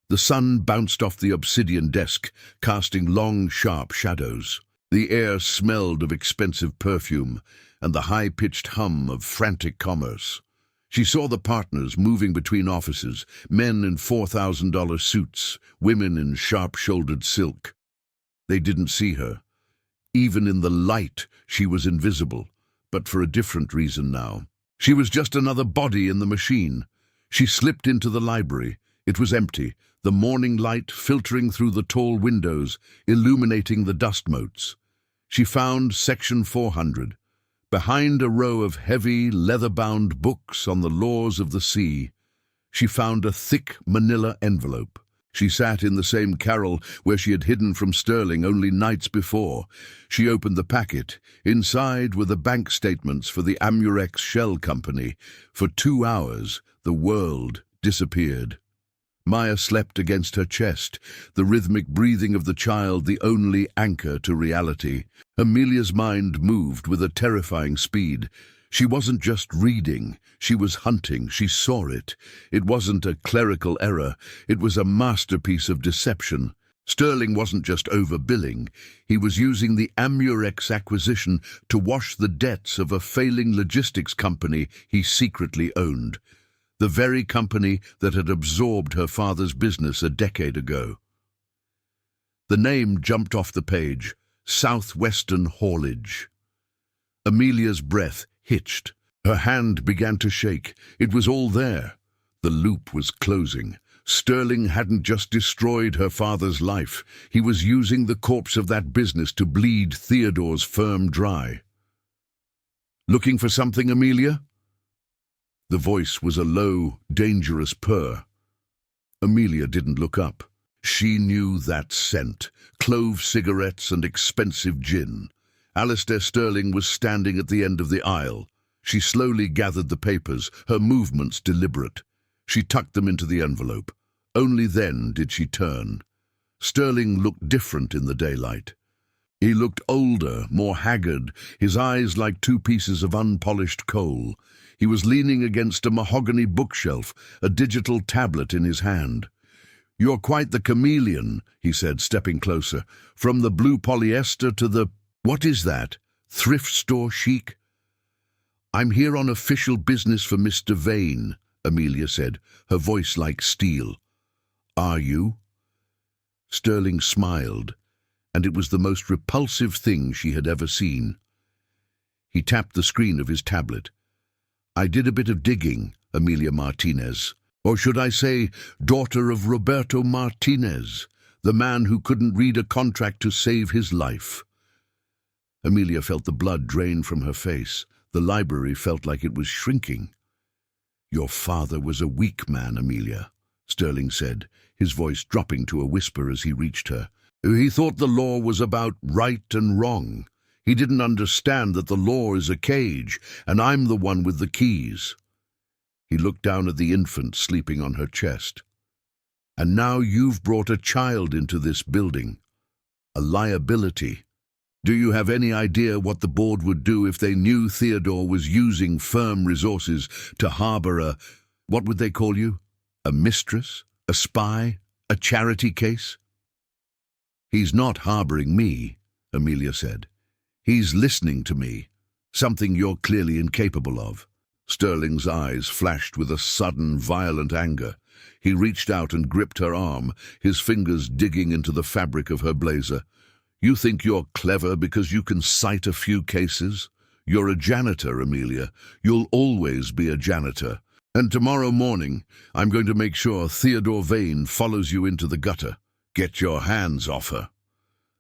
The sun bounced off the obsidian desk, casting long, sharp shadows. The air smelled of expensive perfume and the high-pitched hum of frantic commerce. She saw the partners moving between offices, men in $4,000 suits, women in sharp-shouldered silk. They didn't see her. Even in the light, she was invisible, but for a different reason now. She was just another body in the machine. She slipped into the library. It was empty, the morning light filtering through the tall windows, illuminating the dust motes. She found section 400. Behind a row of heavy, leather-bound books on the laws of the sea, she found a thick manila envelope. She sat in the same carrel where she had hidden from Sterling only nights before. She opened the packet. Inside were the bank statements for the Amurex Shell Company. For 2 hours, the world disappeared. Maya slept against her chest, the rhythmic breathing of the child the only anchor to reality. Amelia's mind moved with a terrifying speed. She wasn't just reading, she was hunting, she saw it. It wasn't a clerical error, it was a masterpiece of deception. Sterling wasn't just overbilling, he was using the Amurex acquisition to wash the debts of a failing logistics company he secretly owned. The very company that had absorbed her father's business a decade ago. The name jumped off the page, Southwestern Haulage. Amelia's breath hitched. Her hand began to shake. It was all there. The loop was closing. Sterling hadn't just destroyed her father's life. He was using the corpse of that business to bleed Theodore's firm dry. "Looking for something, Amelia?" The voice was a low, dangerous purr. Amelia didn't look up. She knew that scent, clove cigarettes and expensive gin. Alistair Sterling was standing at the end of the aisle. She slowly gathered the papers, her movements deliberate. She tucked them into the envelope. Only then did she turn. Sterling looked different in the daylight. He looked older, more haggard, his eyes like 2 pieces of unpolished coal. He was leaning against a mahogany bookshelf, a digital tablet in his hand. "You're quite the chameleon," he said, stepping closer. "From the blue polyester to the... What is that? Thrift store chic?" "I'm here on official business for Mr. Vane," Amelia said, her voice like steel. "Are you?" Sterling smiled, and it was the most repulsive thing she had ever seen. He tapped the screen of his tablet. "I did a bit of digging, Amelia Martinez. Or should I say, daughter of Roberto Martinez, the man who couldn't read a contract to save his life." Amelia felt the blood drain from her face. The library felt like it was shrinking. "Your father was a weak man, Amelia," Sterling said, his voice dropping to a whisper as he reached her. "He thought the law was about right and wrong. He didn't understand that the law is a cage, and I'm the one with the keys." He looked down at the infant sleeping on her chest. "And now you've brought a child into this building. A liability. Do you have any idea what the board would do if they knew Theodore was using firm resources to harbor a... what would they call you? A mistress? A spy? A charity case?" "He's not harboring me," Amelia said. "He's listening to me, something you're clearly incapable of." Sterling's eyes flashed with a sudden, violent anger. He reached out and gripped her arm, his fingers digging into the fabric of her blazer. "You think you're clever because you can cite a few cases? You're a janitor, Amelia. You'll always be a janitor. And tomorrow morning, I'm going to make sure Theodore Vane follows you into the gutter. Get your hands off her."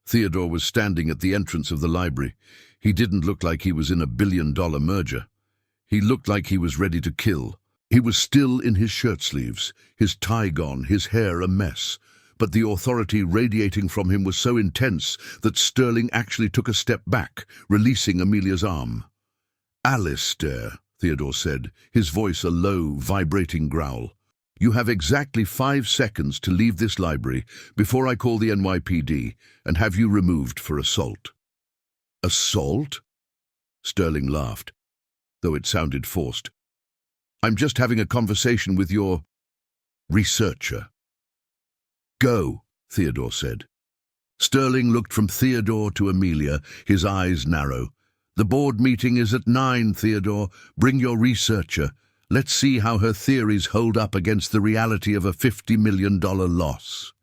Theodore was standing at the entrance of the library. He didn't look like he was in a billion-dollar merger. He looked like he was ready to kill. He was still in his shirt sleeves, his tie gone, his hair a mess. But the authority radiating from him was so intense that Sterling actually took a step back, releasing Amelia's arm. "Alistair," Theodore said, his voice a low, vibrating growl. "You have exactly 5 seconds to leave this library before I call the NYPD and have you removed for assault." "Assault?" Sterling laughed, though it sounded forced. "I'm just having a conversation with your researcher." "Go," Theodore said. Sterling looked from Theodore to Amelia, his eyes narrow. "The board meeting is at 9, Theodore. Bring your researcher. Let's see how her theories hold up against the reality of a $50 million loss."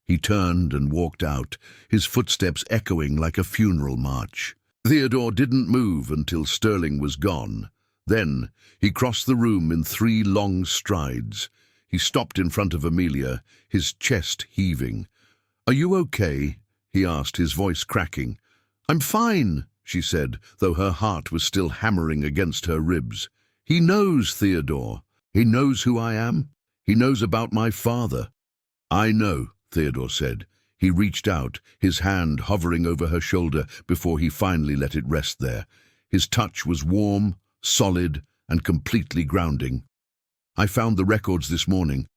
He turned and walked out, his footsteps echoing like a funeral march. Theodore didn't move until Sterling was gone. Then he crossed the room in 3 long strides. He stopped in front of Amelia, his chest heaving. "Are you okay?" he asked, his voice cracking. "I'm fine," she said, though her heart was still hammering against her ribs. "He knows, Theodore. He knows who I am. He knows about my father." "I know," Theodore said. He reached out, his hand hovering over her shoulder before he finally let it rest there. His touch was warm, solid, and completely grounding. "I found the records this morning.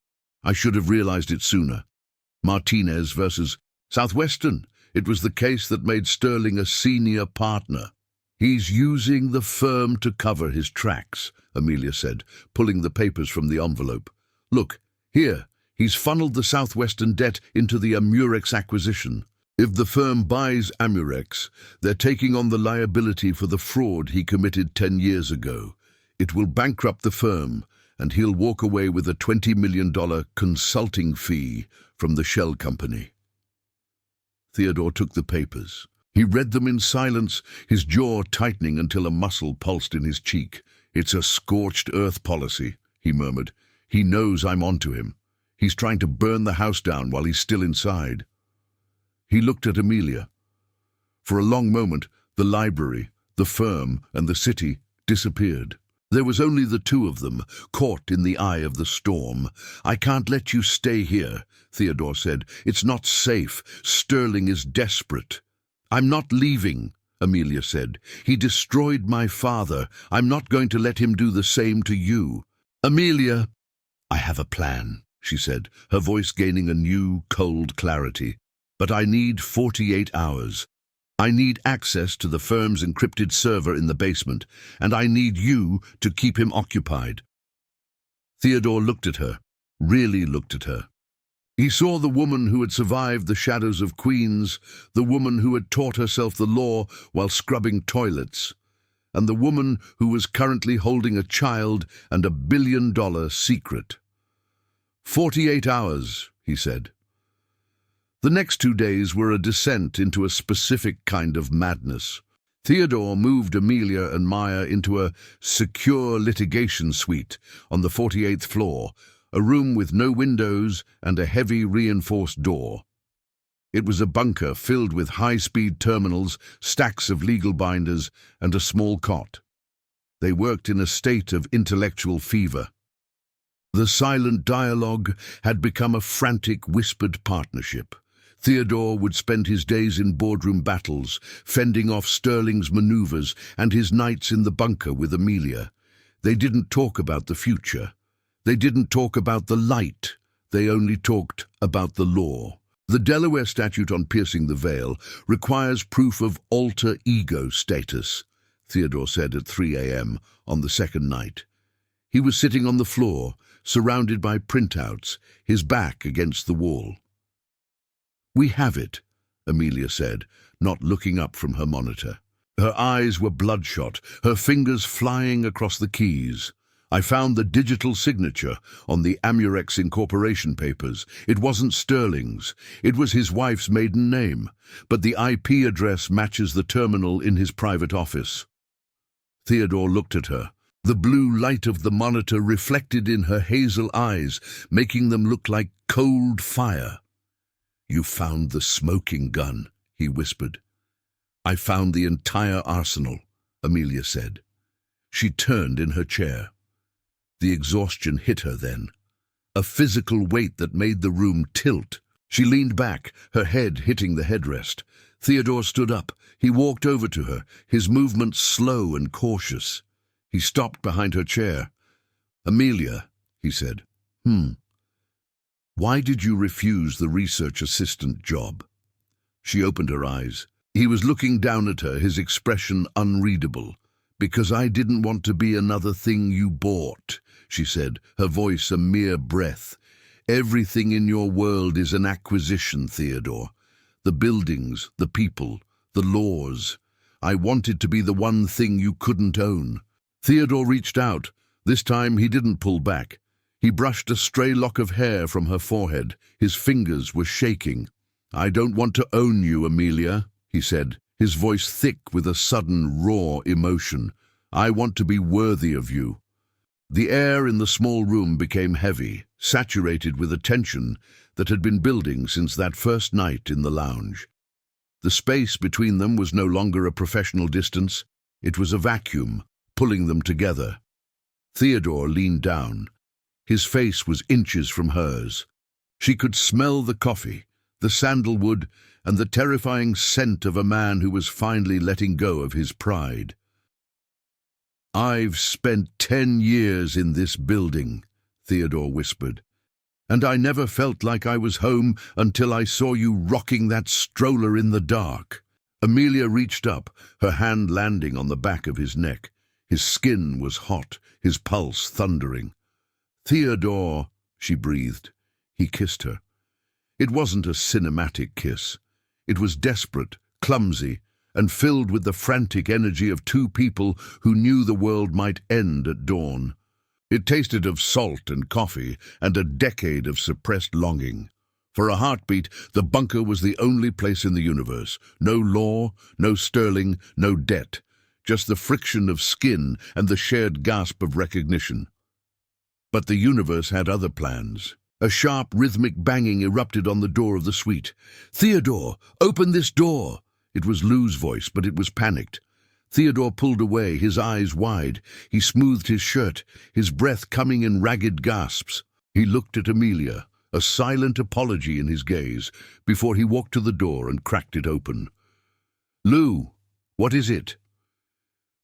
I should have realized it sooner. Martinez versus Southwestern. It was the case that made Sterling a senior partner." "He's using the firm to cover his tracks," Amelia said, pulling the papers from the envelope. "Look, here, he's funneled the Southwestern debt into the Amurex acquisition. If the firm buys Amurex, they're taking on the liability for the fraud he committed 10 years ago. It will bankrupt the firm, and he'll walk away with a $20 million consulting fee from the shell company." Theodore took the papers. He read them in silence, his jaw tightening until a muscle pulsed in his cheek. "It's a scorched earth policy," he murmured. "He knows I'm onto him. He's trying to burn the house down while he's still inside." He looked at Amelia. For a long moment, the library, the firm, and the city disappeared. There was only the two of them, caught in the eye of the storm. "I can't let you stay here," Theodore said. "It's not safe. Sterling is desperate." "I'm not leaving," Amelia said. "He destroyed my father. I'm not going to let him do the same to you." "Amelia!" "I have a plan," she said, her voice gaining a new, cold clarity. "But I need 48 hours. I need access to the firm's encrypted server in the basement, and I need you to keep him occupied." Theodore looked at her, really looked at her. He saw the woman who had survived the shadows of Queens, the woman who had taught herself the law while scrubbing toilets, and the woman who was currently holding a child and $1 billion secret. 48 hours, he said. The next 2 days were a descent into a specific kind of madness. Theodore moved Amelia and Maya into a secure litigation suite on the 48th floor, a room with no windows and a heavy reinforced door. It was a bunker filled with high-speed terminals, stacks of legal binders, and a small cot. They worked in a state of intellectual fever. The silent dialogue had become a frantic, whispered partnership. Theodore would spend his days in boardroom battles, fending off Sterling's maneuvers, and his nights in the bunker with Amelia. They didn't talk about the future. They didn't talk about the light. They only talked about the law. The Delaware statute on piercing the veil requires proof of alter ego status, Theodore said at 3 a.m. on the second night. He was sitting on the floor, surrounded by printouts, his back against the wall. "We have it," Amelia said, not looking up from her monitor. Her eyes were bloodshot, her fingers flying across the keys. "I found the digital signature on the Amurex Incorporation papers. It wasn't Sterling's. It was his wife's maiden name, but the IP address matches the terminal in his private office." Theodore looked at her. The blue light of the monitor reflected in her hazel eyes, making them look like cold fire. "You found the smoking gun," he whispered. "I found the entire arsenal," Amelia said. She turned in her chair. The exhaustion hit her then, a physical weight that made the room tilt. She leaned back, her head hitting the headrest. Theodore stood up. He walked over to her, his movements slow and cautious. He stopped behind her chair. "Amelia," he said. "Why did you refuse the research assistant job?" She opened her eyes. He was looking down at her, his expression unreadable. "Because I didn't want to be another thing you bought," she said, her voice a mere breath. "Everything in your world is an acquisition, Theodore. The buildings, the people, the laws. I wanted to be the one thing you couldn't own." Theodore reached out. This time he didn't pull back. He brushed a stray lock of hair from her forehead. His fingers were shaking. "I don't want to own you, Amelia," he said, his voice thick with a sudden, raw emotion. I want to be worthy of you." The air in the small room became heavy, saturated with a tension that had been building since that first night in the lounge. The space between them was no longer a professional distance. It was a vacuum, pulling them together. Theodore leaned down. His face was inches from hers. She could smell the coffee, the sandalwood, and the terrifying scent of a man who was finally letting go of his pride. "I've spent 10 years in this building," Theodore whispered, "and I never felt like I was home until I saw you rocking that stroller in the dark." Amelia reached up, her hand landing on the back of his neck. His skin was hot, his pulse thundering. "Theodore," she breathed. He kissed her. It wasn't a cinematic kiss. It was desperate, clumsy, and filled with the frantic energy of two people who knew the world might end at dawn. It tasted of salt and coffee and a decade of suppressed longing. For a heartbeat, the bunker was the only place in the universe. No law, no sterling, no debt. Just the friction of skin and the shared gasp of recognition. But the universe had other plans. A sharp, rhythmic banging erupted on the door of the suite. "Theodore, open this door!" It was Lou's voice, but it was panicked. Theodore pulled away, his eyes wide. He smoothed his shirt, his breath coming in ragged gasps. He looked at Amelia, a silent apology in his gaze, before he walked to the door and cracked it open. "Lou, what is it?"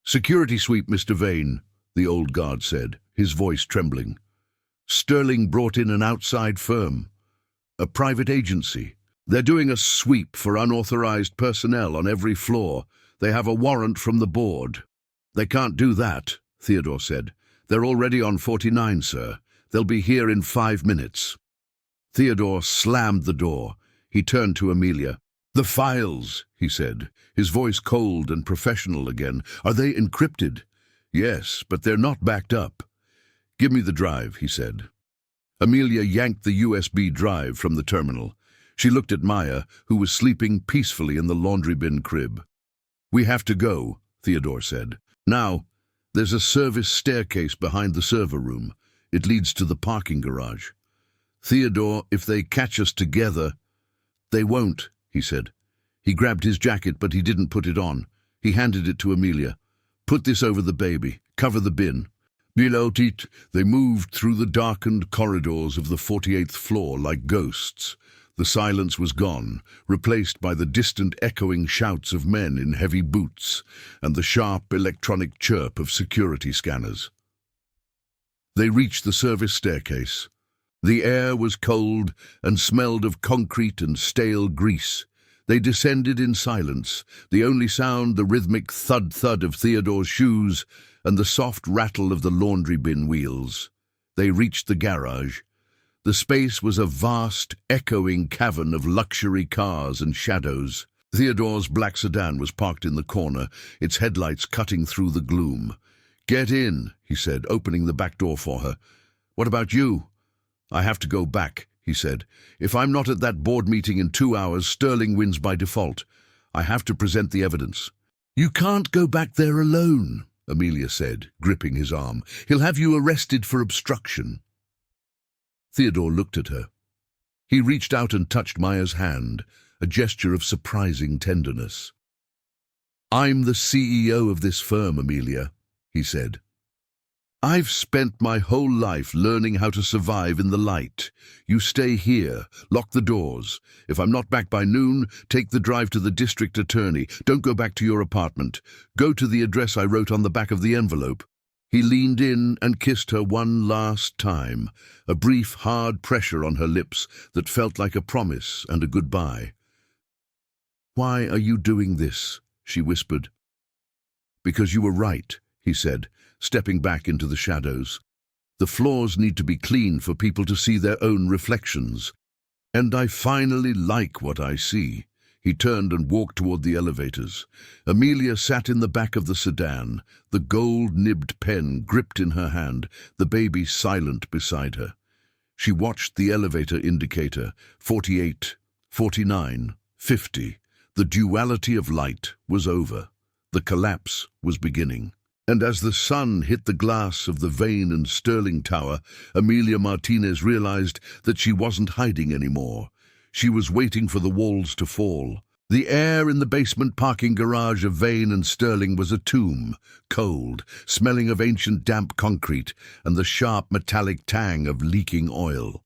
"Security sweep, Mr. Vane," the old guard said, his voice trembling. "Sterling brought in an outside firm, a private agency. They're doing a sweep for unauthorized personnel on every floor. They have a warrant from the board." "They can't do that," Theodore said. "They're already on 49, sir. They'll be here in 5 minutes." Theodore slammed the door. He turned to Amelia. "The files," he said, his voice cold and professional again. "Are they encrypted?" "Yes, but they're not backed up." "Give me the drive," he said. Amelia yanked the USB drive from the terminal. She looked at Maya, who was sleeping peacefully in the laundry bin crib. "We have to go," Theodore said. "Now, there's a service staircase behind the server room. It leads to the parking garage. Theodore, if they catch us together—" "They won't," he said. He grabbed his jacket, but he didn't put it on. He handed it to Amelia. "Put this over the baby. Cover the bin." Below it, they moved through the darkened corridors of the 48th floor like ghosts. The silence was gone, replaced by the distant echoing shouts of men in heavy boots and the sharp electronic chirp of security scanners. They reached the service staircase. The air was cold and smelled of concrete and stale grease. They descended in silence, the only sound the rhythmic thud-thud of Theodore's shoes and the soft rattle of the laundry bin wheels. They reached the garage. The space was a vast, echoing cavern of luxury cars and shadows. Theodore's black sedan was parked in the corner, its headlights cutting through the gloom. "Get in," he said, opening the back door for her. "What about you?" "I have to go back," he said. "If I'm not at that board meeting in 2 hours, Sterling wins by default. I have to present the evidence." "You can't go back there alone," Amelia said, gripping his arm. "He'll have you arrested for obstruction." Theodore looked at her. He reached out and touched Maya's hand, a gesture of surprising tenderness. "I'm the CEO of this firm, Amelia," he said. "I've spent my whole life learning how to survive in the light. You stay here, lock the doors. If I'm not back by noon, take the drive to the district attorney. Don't go back to your apartment. Go to the address I wrote on the back of the envelope." He leaned in and kissed her one last time, a brief, hard pressure on her lips that felt like a promise and a goodbye. "Why are you doing this?" she whispered. "Because you were right," he said, stepping back into the shadows. "The floors need to be clean for people to see their own reflections. And I finally like what I see." He turned and walked toward the elevators. Amelia sat in the back of the sedan, the gold-nibbed pen gripped in her hand, the baby silent beside her. She watched the elevator indicator, 48, 49, 50. The duality of light was over. The collapse was beginning. And as the sun hit the glass of the Vane and Sterling Tower, Amelia Martinez realized that she wasn't hiding anymore. She was waiting for the walls to fall. The air in the basement parking garage of Vane and Sterling was a tomb, cold, smelling of ancient damp concrete and the sharp metallic tang of leaking oil.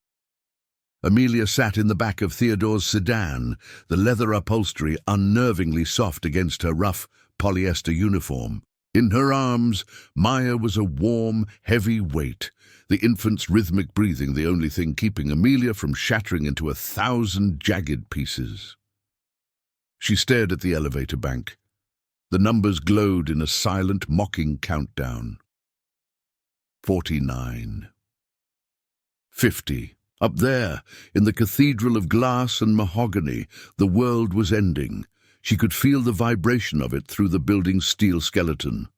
Amelia sat in the back of Theodore's sedan, the leather upholstery unnervingly soft against her rough polyester uniform. In her arms, Maya was a warm, heavy weight, the infant's rhythmic breathing the only thing keeping Amelia from shattering into 1,000 jagged pieces. She stared at the elevator bank. The numbers glowed in a silent, mocking countdown. 49. 50. Up there, in the cathedral of glass and mahogany, the world was ending. She could feel the vibration of it through the building's steel skeleton.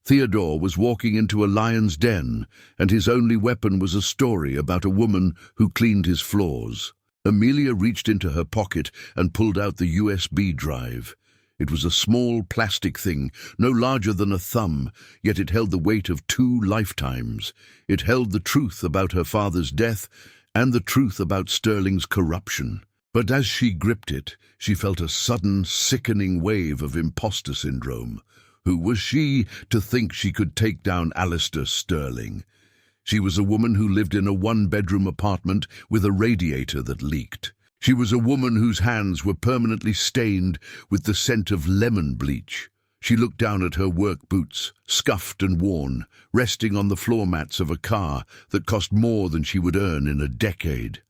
Theodore was walking into a lion's den, and his only weapon was a story about a woman who cleaned his floors. Amelia reached into her pocket and pulled out the USB drive. It was a small plastic thing, no larger than a thumb, yet it held the weight of 2 lifetimes. It held the truth about her father's death and the truth about Sterling's corruption. But as she gripped it, she felt a sudden, sickening wave of imposter syndrome. Who was she to think she could take down Alistair Sterling? She was a woman who lived in a 1-bedroom apartment with a radiator that leaked. She was a woman whose hands were permanently stained with the scent of lemon bleach. She looked down at her work boots, scuffed and worn, resting on the floor mats of a car that cost more than she would earn in a decade.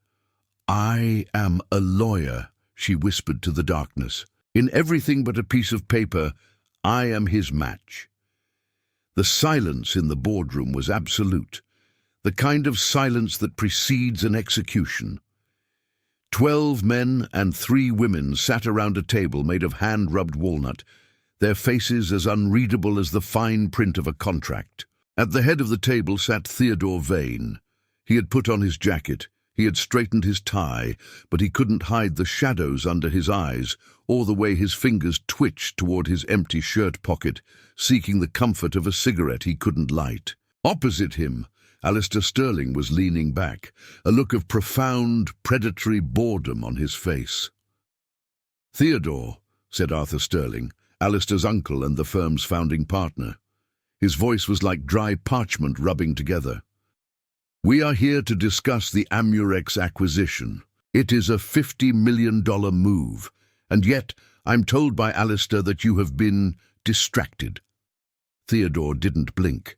"I am a lawyer," she whispered to the darkness. "In everything but a piece of paper, I am his match." The silence in the boardroom was absolute, the kind of silence that precedes an execution. 12 men and 3 women sat around a table made of hand-rubbed walnut, their faces as unreadable as the fine print of a contract. At the head of the table sat Theodore Vane. He had put on his jacket, he had straightened his tie, but he couldn't hide the shadows under his eyes or the way his fingers twitched toward his empty shirt pocket, seeking the comfort of a cigarette he couldn't light. Opposite him, Alistair Sterling was leaning back, a look of profound, predatory boredom on his face. "Theodore," said Arthur Sterling, Alistair's uncle and the firm's founding partner. His voice was like dry parchment rubbing together. "We are here to discuss the Amurex acquisition. It is a $50 million move, and yet I'm told by Alistair that you have been distracted." Theodore didn't blink.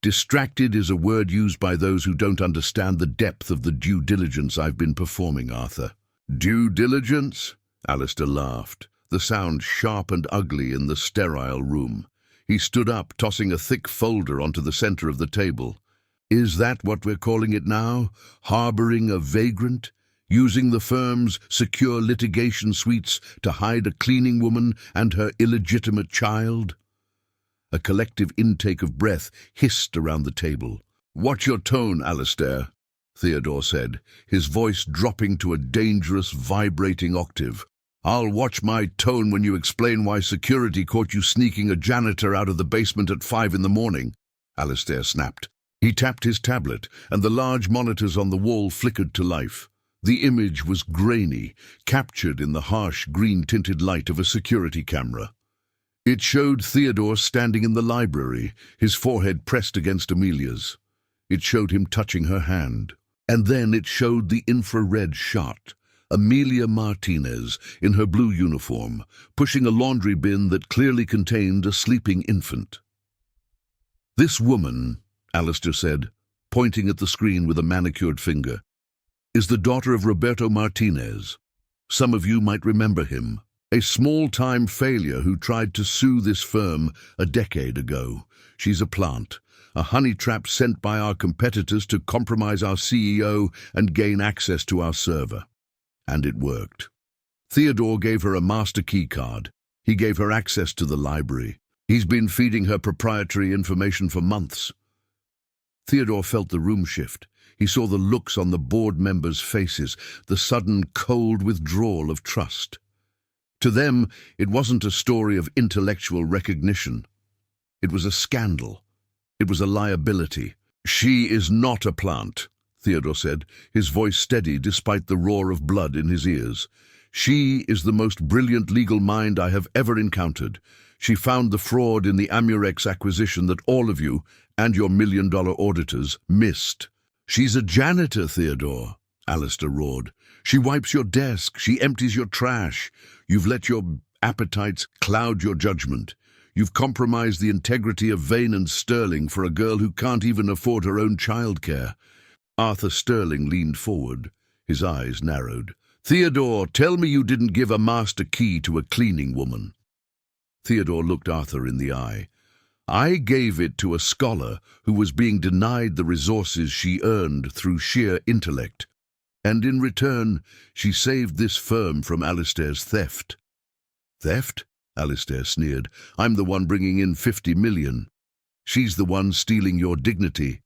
"Distracted is a word used by those who don't understand the depth of the due diligence I've been performing, Arthur." "Due diligence?" Alistair laughed, the sound sharp and ugly in the sterile room. He stood up, tossing a thick folder onto the center of the table. "Is that what we're calling it now? Harboring a vagrant? Using the firm's secure litigation suites to hide a cleaning woman and her illegitimate child?" A collective intake of breath hissed around the table. "Watch your tone, Alistair," Theodore said, his voice dropping to a dangerous, vibrating octave. "I'll watch my tone when you explain why security caught you sneaking a janitor out of the basement at 5 in the morning, Alistair snapped. He tapped his tablet, and the large monitors on the wall flickered to life. The image was grainy, captured in the harsh, green-tinted light of a security camera. It showed Theodore standing in the library, his forehead pressed against Amelia's. It showed him touching her hand. And then it showed the infrared shot. Amelia Martinez, in her blue uniform, pushing a laundry bin that clearly contained a sleeping infant. "This woman," Alistair said, pointing at the screen with a manicured finger, "is the daughter of Roberto Martinez. Some of you might remember him. A small-time failure who tried to sue this firm a decade ago. She's a plant, a honey trap sent by our competitors to compromise our CEO and gain access to our server. And it worked. Theodore gave her a master key card. He gave her access to the library. He's been feeding her proprietary information for months." Theodore felt the room shift. He saw the looks on the board members' faces, the sudden cold withdrawal of trust. To them, it wasn't a story of intellectual recognition. It was a scandal. It was a liability. "She is not a plant," Theodore said, his voice steady despite the roar of blood in his ears. "She is the most brilliant legal mind I have ever encountered. She found the fraud in the Amurex acquisition that all of you, and your million-dollar auditors, missed." "She's a janitor, Theodore," Alistair roared. "She wipes your desk. She empties your trash. You've let your appetites cloud your judgment. You've compromised the integrity of Vane and Sterling for a girl who can't even afford her own childcare." Arthur Sterling leaned forward, his eyes narrowed. "Theodore, tell me you didn't give a master key to a cleaning woman." Theodore looked Arthur in the eye. "I gave it to a scholar who was being denied the resources she earned through sheer intellect. And in return, she saved this firm from Alistair's theft." "Theft?" Alistair sneered. "I'm the one bringing in 50 million. She's the one stealing your dignity."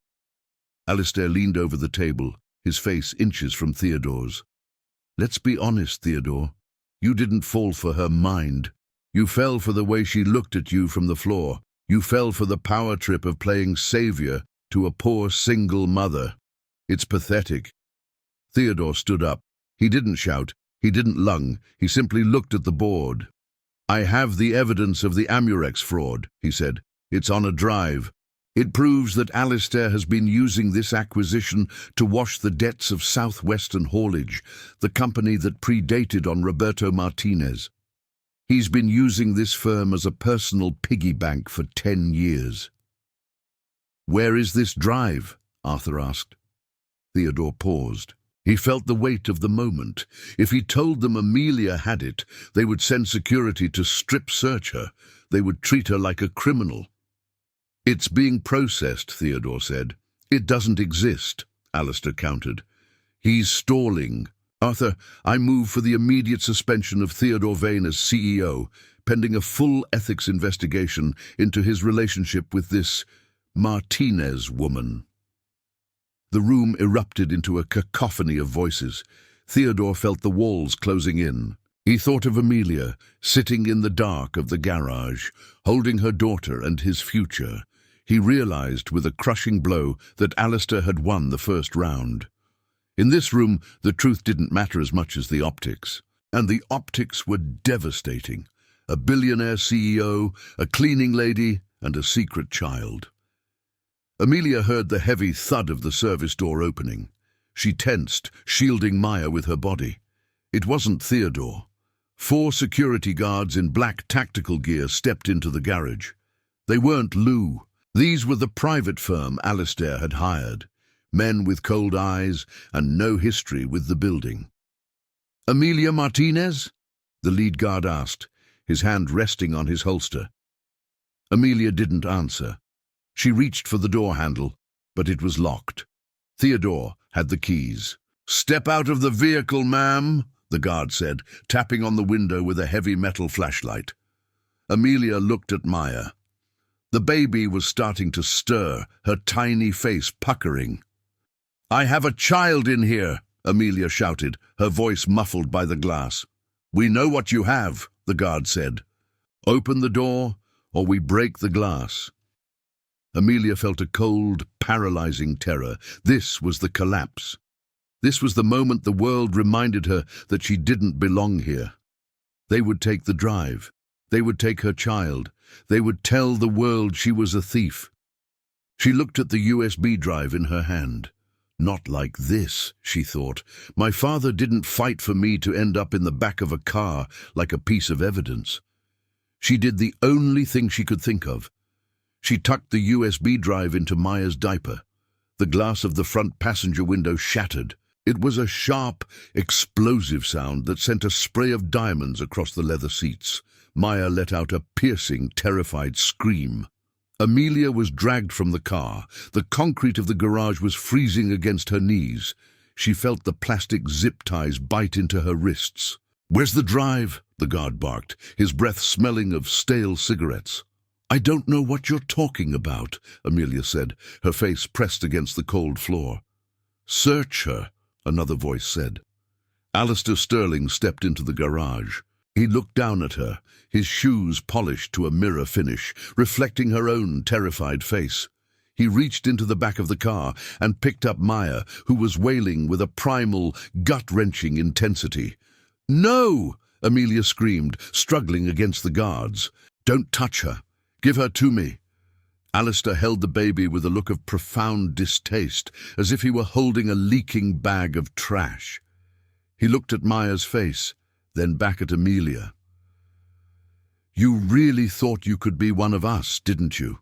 Alistair leaned over the table, his face inches from Theodore's. "Let's be honest, Theodore. You didn't fall for her mind. You fell for the way she looked at you from the floor. You fell for the power trip of playing savior to a poor single mother. It's pathetic." Theodore stood up. He didn't shout. He didn't lung. He simply looked at the board. "I have the evidence of the Amurex fraud," he said. "It's on a drive. It proves that Alistair has been using this acquisition to wash the debts of Southwestern Haulage, the company that predated on Roberto Martinez. He's been using this firm as a personal piggy bank for 10 years. "Where is this drive?" Arthur asked. Theodore paused. He felt the weight of the moment. If he told them Amelia had it, they would send security to strip-search her. They would treat her like a criminal. "It's being processed," Theodore said. "It doesn't exist," Alistair countered. "He's stalling. Arthur, I move for the immediate suspension of Theodore Vane as CEO, pending a full ethics investigation into his relationship with this Martinez woman." The room erupted into a cacophony of voices. Theodore felt the walls closing in. He thought of Amelia, sitting in the dark of the garage, holding her daughter and his future. He realized with a crushing blow that Alistair had won the first round. In this room, the truth didn't matter as much as the optics. And the optics were devastating. A billionaire CEO, a cleaning lady, and a secret child. Amelia heard the heavy thud of the service door opening. She tensed, shielding Maya with her body. It wasn't Theodore. 4 security guards in black tactical gear stepped into the garage. They weren't Lou. These were the private firm Alistair had hired. Men with cold eyes and no history with the building. "Amelia Martinez?" the lead guard asked, his hand resting on his holster. Amelia didn't answer. She reached for the door handle, but it was locked. Theodore had the keys. "Step out of the vehicle, ma'am," the guard said, tapping on the window with a heavy metal flashlight. Amelia looked at Maya. The baby was starting to stir, her tiny face puckering. "I have a child in here," Amelia shouted, her voice muffled by the glass. "We know what you have," the guard said. "Open the door, or we break the glass." Amelia felt a cold, paralyzing terror. This was the collapse. This was the moment the world reminded her that she didn't belong here. They would take the drive. They would take her child. They would tell the world she was a thief. She looked at the USB drive in her hand. "Not like this," she thought. "My father didn't fight for me to end up in the back of a car like a piece of evidence." She did the only thing she could think of. She tucked the USB drive into Maya's diaper. The glass of the front passenger window shattered. It was a sharp, explosive sound that sent a spray of diamonds across the leather seats. Maya let out a piercing, terrified scream. Amelia was dragged from the car. The concrete of the garage was freezing against her knees. She felt the plastic zip ties bite into her wrists. "Where's the drive?" the guard barked, his breath smelling of stale cigarettes. "I don't know what you're talking about," Amelia said, her face pressed against the cold floor. "Search her," another voice said. Alistair Sterling stepped into the garage. He looked down at her, his shoes polished to a mirror finish, reflecting her own terrified face. He reached into the back of the car and picked up Maya, who was wailing with a primal, gut-wrenching intensity. "No!" Amelia screamed, struggling against the guards. "Don't touch her. Give her to me." Alistair held the baby with a look of profound distaste, as if he were holding a leaking bag of trash. He looked at Maya's face, then back at Amelia. "You really thought you could be one of us, didn't you?"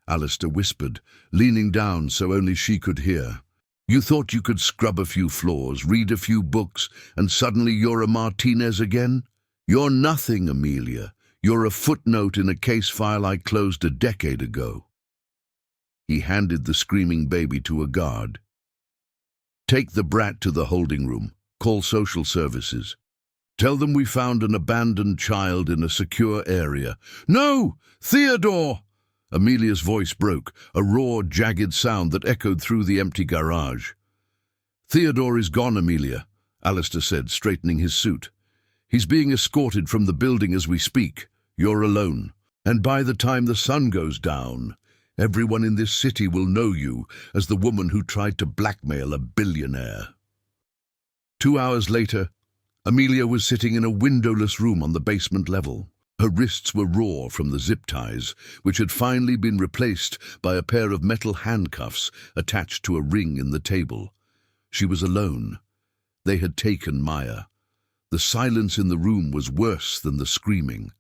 Alistair whispered, leaning down so only she could hear. "You thought you could scrub a few floors, read a few books, and suddenly you're a Martinez again? You're nothing, Amelia. You're a footnote in a case file I closed a decade ago." He handed the screaming baby to a guard. "Take the brat to the holding room. Call social services. Tell them we found an abandoned child in a secure area." "No! Theodore!" Amelia's voice broke, a raw, jagged sound that echoed through the empty garage. "Theodore is gone, Amelia," Alistair said, straightening his suit. "He's being escorted from the building as we speak. You're alone. And by the time the sun goes down, everyone in this city will know you as the woman who tried to blackmail a billionaire." 2 hours later, Amelia was sitting in a windowless room on the basement level. Her wrists were raw from the zip ties, which had finally been replaced by a pair of metal handcuffs attached to a ring in the table. She was alone. They had taken Maya. The silence in the room was worse than the screaming.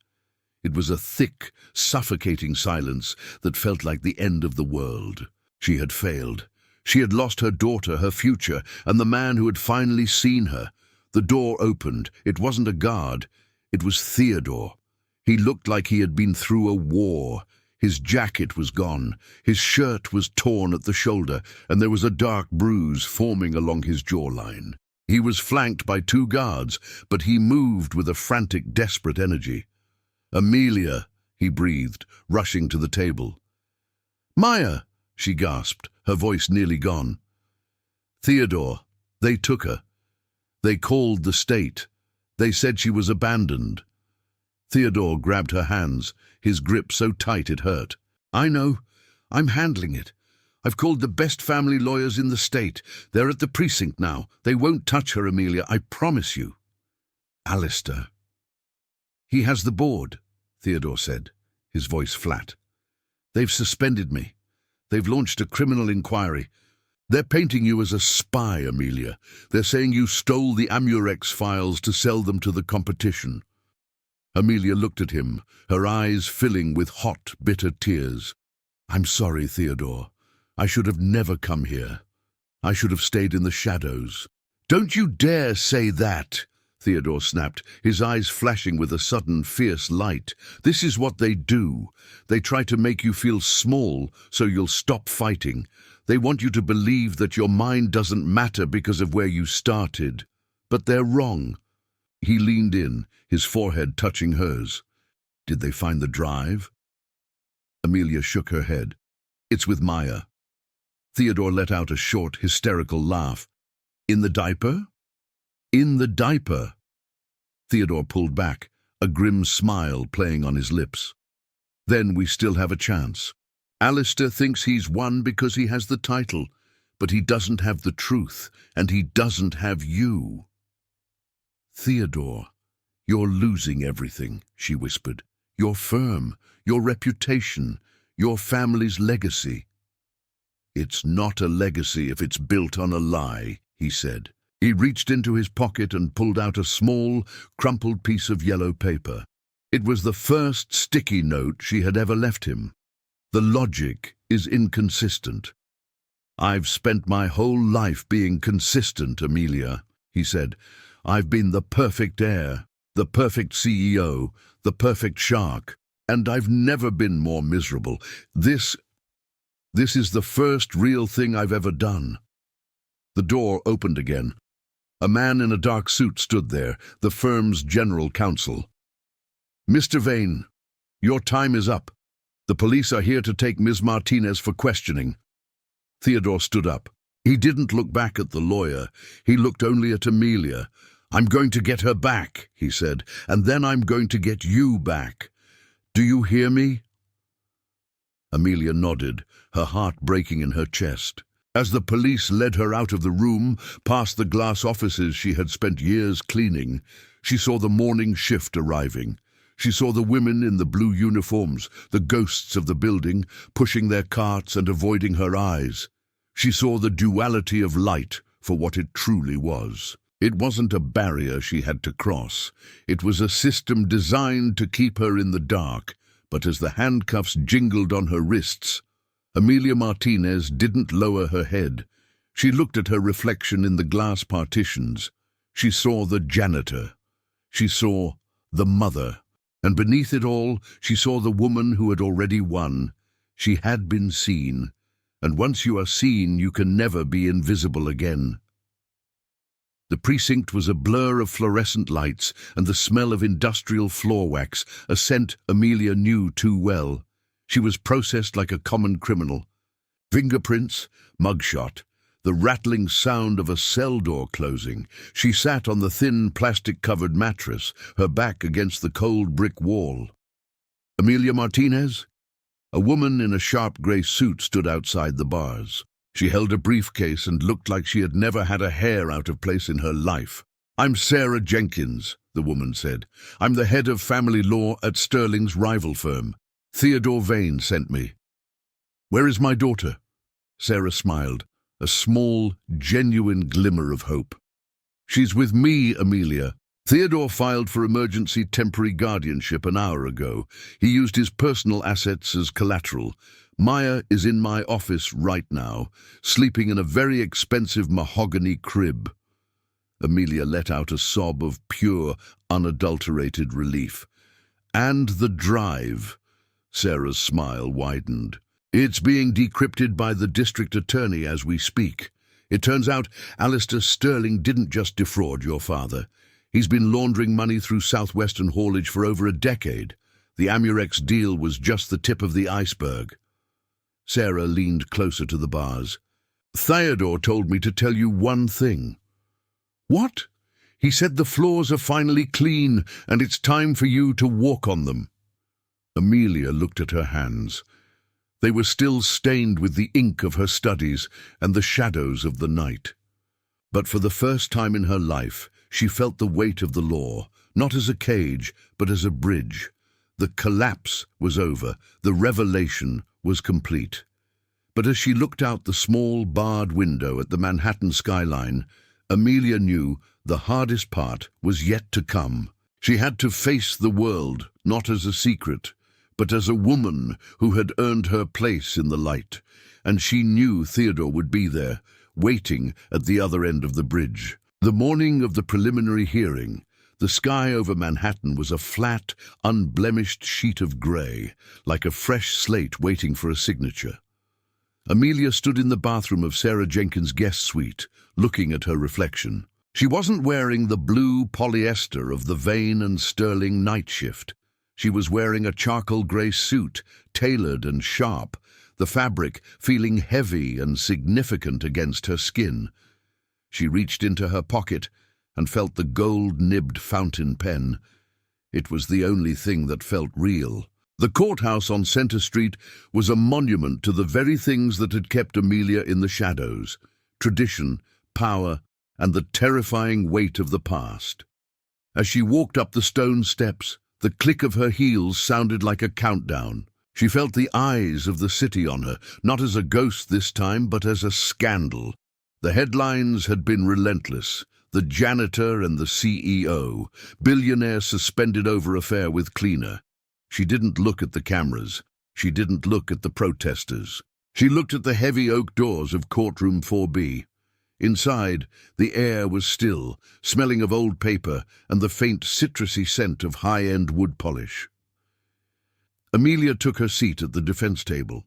It was a thick, suffocating silence that felt like the end of the world. She had failed. She had lost her daughter, her future, and the man who had finally seen her. The door opened. It wasn't a guard. It was Theodore. He looked like he had been through a war. His jacket was gone. His shirt was torn at the shoulder, and there was a dark bruise forming along his jawline. He was flanked by 2 guards, but he moved with a frantic, desperate energy. "Amelia," he breathed, rushing to the table. "Maya," she gasped, her voice nearly gone. "Theodore, they took her. They called the state. They said she was abandoned." Theodore grabbed her hands, his grip so tight it hurt. "I know. I'm handling it. I've called the best family lawyers in the state. They're at the precinct now. They won't touch her, Amelia, I promise you." "Alistair." "He has the board," Theodore said, his voice flat. "They've suspended me. They've launched a criminal inquiry. They're painting you as a spy, Amelia. They're saying you stole the Amurex files to sell them to the competition." Amelia looked at him, her eyes filling with hot, bitter tears. "I'm sorry, Theodore. I should have never come here. I should have stayed in the shadows." "Don't you dare say that," Theodore snapped, his eyes flashing with a sudden, fierce light. "This is what they do. They try to make you feel small so you'll stop fighting. They want you to believe that your mind doesn't matter because of where you started. But they're wrong." He leaned in, his forehead touching hers. "Did they find the drive?" Amelia shook her head. "It's with Maya." Theodore let out a short, hysterical laugh. "In the diaper?" "In the diaper." Theodore pulled back, a grim smile playing on his lips. "Then we still have a chance. Alistair thinks he's won because he has the title, but he doesn't have the truth, and he doesn't have you." "Theodore, you're losing everything," she whispered. "Your firm, your reputation, your family's legacy." "It's not a legacy if it's built on a lie," he said. He reached into his pocket and pulled out a small, crumpled piece of yellow paper. It was the first sticky note she had ever left him. "The logic is inconsistent." "I've spent my whole life being consistent, Amelia," he said. "I've been the perfect heir, the perfect CEO, the perfect shark, and I've never been more miserable. This is the first real thing I've ever done." The door opened again. A man in a dark suit stood there, the firm's general counsel. "Mr. Vane, your time is up. The police are here to take Ms. Martinez for questioning." Theodore stood up. He didn't look back at the lawyer. He looked only at Amelia, "I'm going to get her back," he said, "and then I'm going to get you back. Do you hear me?" Amelia nodded, her heart breaking in her chest. As the police led her out of the room, past the glass offices she had spent years cleaning, she saw the morning shift arriving. She saw the women in the blue uniforms, the ghosts of the building, pushing their carts and avoiding her eyes. She saw the duality of light for what it truly was. It wasn't a barrier she had to cross. It was a system designed to keep her in the dark. But as the handcuffs jingled on her wrists, Amelia Martinez didn't lower her head. She looked at her reflection in the glass partitions. She saw the janitor. She saw the mother. And beneath it all, she saw the woman who had already won. She had been seen. And once you are seen, you can never be invisible again. The precinct was a blur of fluorescent lights and the smell of industrial floor wax, a scent Amelia knew too well. She was processed like a common criminal. Fingerprints, mugshot, the rattling sound of a cell door closing. She sat on the thin plastic-covered mattress, her back against the cold brick wall. Amelia Martinez? A woman in a sharp grey suit stood outside the bars. She held a briefcase and looked like she had never had a hair out of place in her life. "I'm Sarah Jenkins," the woman said. "I'm the head of family law at Sterling's rival firm. Theodore Vane sent me." "Where is my daughter?" Sarah smiled, a small, genuine glimmer of hope. "She's with me, Amelia. Theodore filed for emergency temporary guardianship an hour ago. He used his personal assets as collateral. Maya is in my office right now, sleeping in a very expensive mahogany crib." Amelia let out a sob of pure, unadulterated relief. "And the drive." Sarah's smile widened. "It's being decrypted by the district attorney as we speak. It turns out Alistair Sterling didn't just defraud your father. He's been laundering money through Southwestern haulage for over a decade. The Amurex deal was just the tip of the iceberg." Sarah leaned closer to the bars. "Theodore told me to tell you one thing." "What?" "He said the floors are finally clean and it's time for you to walk on them." Amelia looked at her hands. They were still stained with the ink of her studies and the shadows of the night. But for the first time in her life, she felt the weight of the law, not as a cage, but as a bridge. The collapse was over, the revelation was complete. But as she looked out the small, barred window at the Manhattan skyline, Amelia knew the hardest part was yet to come. She had to face the world, not as a secret, but as a woman who had earned her place in the light. And she knew Theodore would be there, waiting at the other end of the bridge. The morning of the preliminary hearing, the sky over Manhattan was a flat, unblemished sheet of grey, like a fresh slate waiting for a signature. Amelia stood in the bathroom of Sarah Jenkins' guest suite, looking at her reflection. She wasn't wearing the blue polyester of the Vane and Sterling night shift. She was wearing a charcoal grey suit, tailored and sharp, the fabric feeling heavy and significant against her skin. She reached into her pocket and felt the gold-nibbed fountain pen. It was the only thing that felt real. The courthouse on Center Street was a monument to the very things that had kept Amelia in the shadows: tradition, power, and the terrifying weight of the past. As she walked up the stone steps, the click of her heels sounded like a countdown. She felt the eyes of the city on her, not as a ghost this time, but as a scandal. The headlines had been relentless. The janitor and the CEO, billionaire suspended over affair with cleaner. She didn't look at the cameras. She didn't look at the protesters. She looked at the heavy oak doors of courtroom 4B. Inside, the air was still, smelling of old paper and the faint citrusy scent of high-end wood polish. Amelia took her seat at the defense table.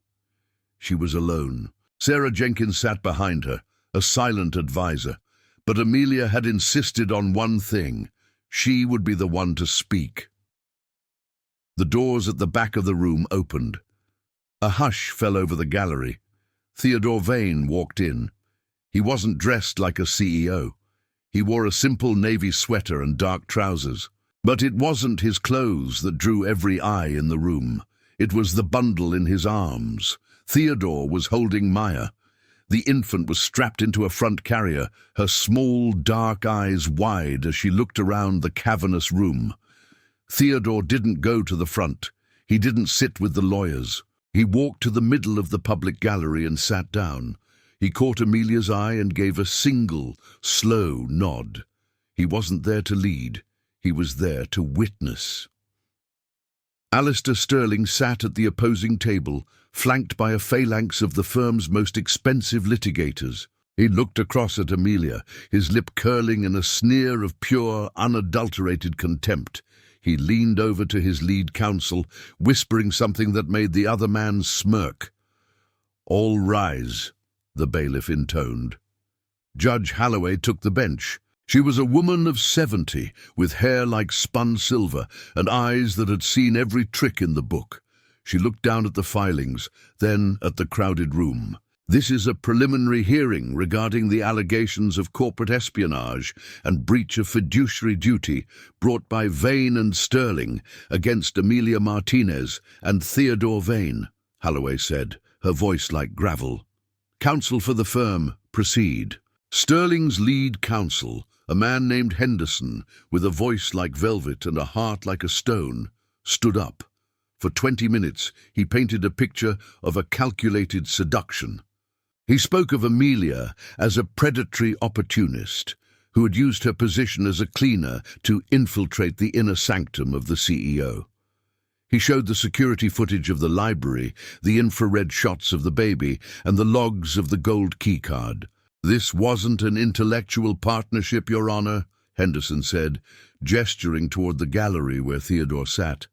She was alone. Sarah Jenkins sat behind her, a silent advisor. But Amelia had insisted on one thing: she would be the one to speak. The doors at the back of the room opened. A hush fell over the gallery. Theodore Vane walked in. He wasn't dressed like a CEO. He wore a simple navy sweater and dark trousers. But it wasn't his clothes that drew every eye in the room. It was the bundle in his arms. Theodore was holding Maya. The infant was strapped into a front carrier, her small, dark eyes wide as she looked around the cavernous room. Theodore didn't go to the front. He didn't sit with the lawyers. He walked to the middle of the public gallery and sat down. He caught Amelia's eye and gave a single, slow nod. He wasn't there to lead. He was there to witness. Alistair Sterling sat at the opposing table, flanked by a phalanx of the firm's most expensive litigators. He looked across at Amelia, his lip curling in a sneer of pure, unadulterated contempt. He leaned over to his lead counsel, whispering something that made the other man smirk. "All rise," the bailiff intoned. Judge Holloway took the bench. She was a woman of 70, with hair like spun silver and eyes that had seen every trick in the book. She looked down at the filings, then at the crowded room. "This is a preliminary hearing regarding the allegations of corporate espionage and breach of fiduciary duty brought by Vane and Sterling against Amelia Martinez and Theodore Vane," Holloway said, her voice like gravel. "Counsel for the firm, proceed." Sterling's lead counsel, a man named Henderson, with a voice like velvet and a heart like a stone, stood up. For 20 minutes, he painted a picture of a calculated seduction. He spoke of Amelia as a predatory opportunist who had used her position as a cleaner to infiltrate the inner sanctum of the CEO. He showed the security footage of the library, the infrared shots of the baby, and the logs of the gold keycard. "This wasn't an intellectual partnership, Your Honor," Henderson said, gesturing toward the gallery where Theodore sat.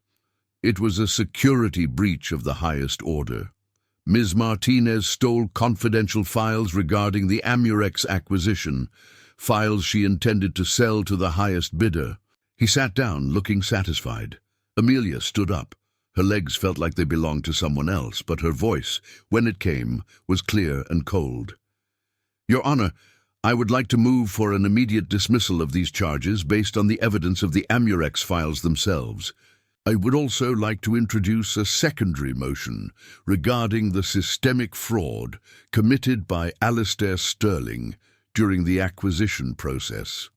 "It was a security breach of the highest order. Ms. Martinez stole confidential files regarding the Amurex acquisition, files she intended to sell to the highest bidder." He sat down, looking satisfied. Amelia stood up. Her legs felt like they belonged to someone else, but her voice, when it came, was clear and cold. "Your Honor, I would like to move for an immediate dismissal of these charges based on the evidence of the Amurex files themselves. I would also like to introduce a secondary motion regarding the systemic fraud committed by Alistair Sterling during the acquisition process."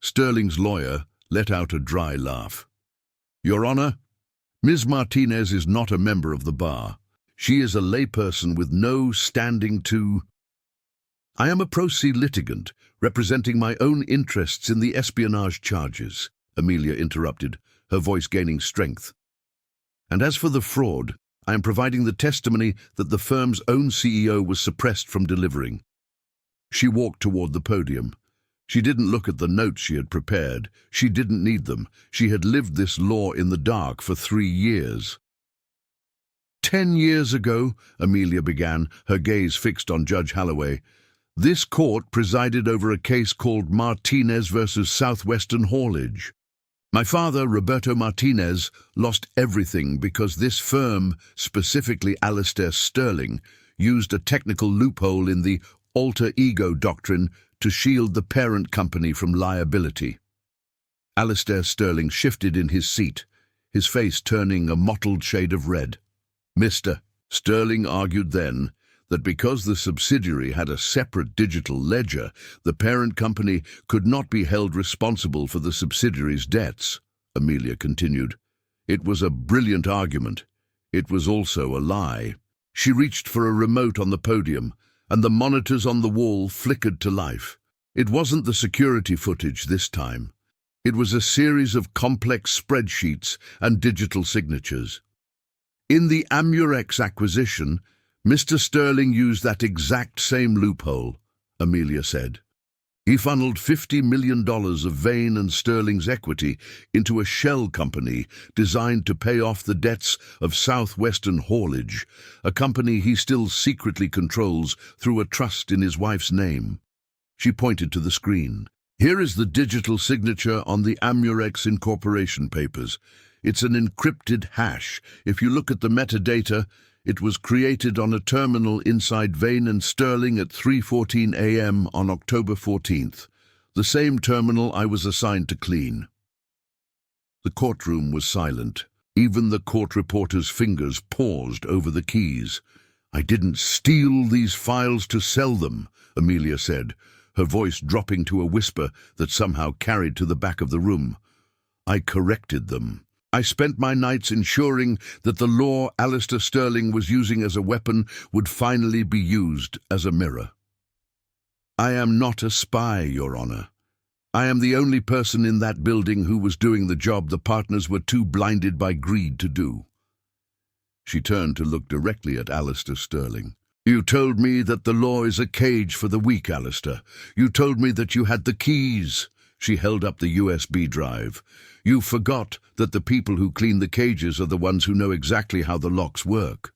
Sterling's lawyer let out a dry laugh. "Your Honor, Ms. Martinez is not a member of the bar. She is a layperson with no standing to—" "I am a pro se litigant, representing my own interests in the espionage charges," Amelia interrupted, her voice gaining strength. "And as for the fraud, I am providing the testimony that the firm's own CEO was suppressed from delivering." She walked toward the podium. She didn't look at the notes she had prepared. She didn't need them. She had lived this law in the dark for 3 years. 10 years ago, Amelia began, her gaze fixed on Judge Holloway, this court presided over a case called Martinez versus Southwestern Haulage. My father, Roberto Martinez, lost everything because this firm, specifically Alistair Sterling, used a technical loophole in the alter ego doctrine to shield the parent company from liability. Alistair Sterling shifted in his seat, his face turning a mottled shade of red. "Mr. Sterling argued then that because the subsidiary had a separate digital ledger, the parent company could not be held responsible for the subsidiary's debts," Amelia continued. "It was a brilliant argument. It was also a lie." She reached for a remote on the podium, and the monitors on the wall flickered to life. It wasn't the security footage this time. It was a series of complex spreadsheets and digital signatures. In the Amurex acquisition, Mr. Sterling used that exact same loophole, Amelia said. He funneled $50 million of Vane and Sterling's equity into a shell company designed to pay off the debts of Southwestern Haulage, a company he still secretly controls through a trust in his wife's name. She pointed to the screen. "Here is the digital signature on the Amurex incorporation papers. It's an encrypted hash. If you look at the metadata, it was created on a terminal inside Vane and Sterling at 3:14 a.m. on October 14th. The same terminal I was assigned to clean. The courtroom was silent. Even the court reporter's fingers paused over the keys. "I didn't steal these files to sell them," Amelia said, her voice dropping to a whisper that somehow carried to the back of the room. "I corrected them. I spent my nights ensuring that the law Alistair Sterling was using as a weapon would finally be used as a mirror. I am not a spy, Your Honor. I am the only person in that building who was doing the job the partners were too blinded by greed to do." She turned to look directly at Alistair Sterling. "You told me that the law is a cage for the weak, Alistair. You told me that you had the keys." She held up the USB drive. "You forgot that the people who clean the cages are the ones who know exactly how the locks work."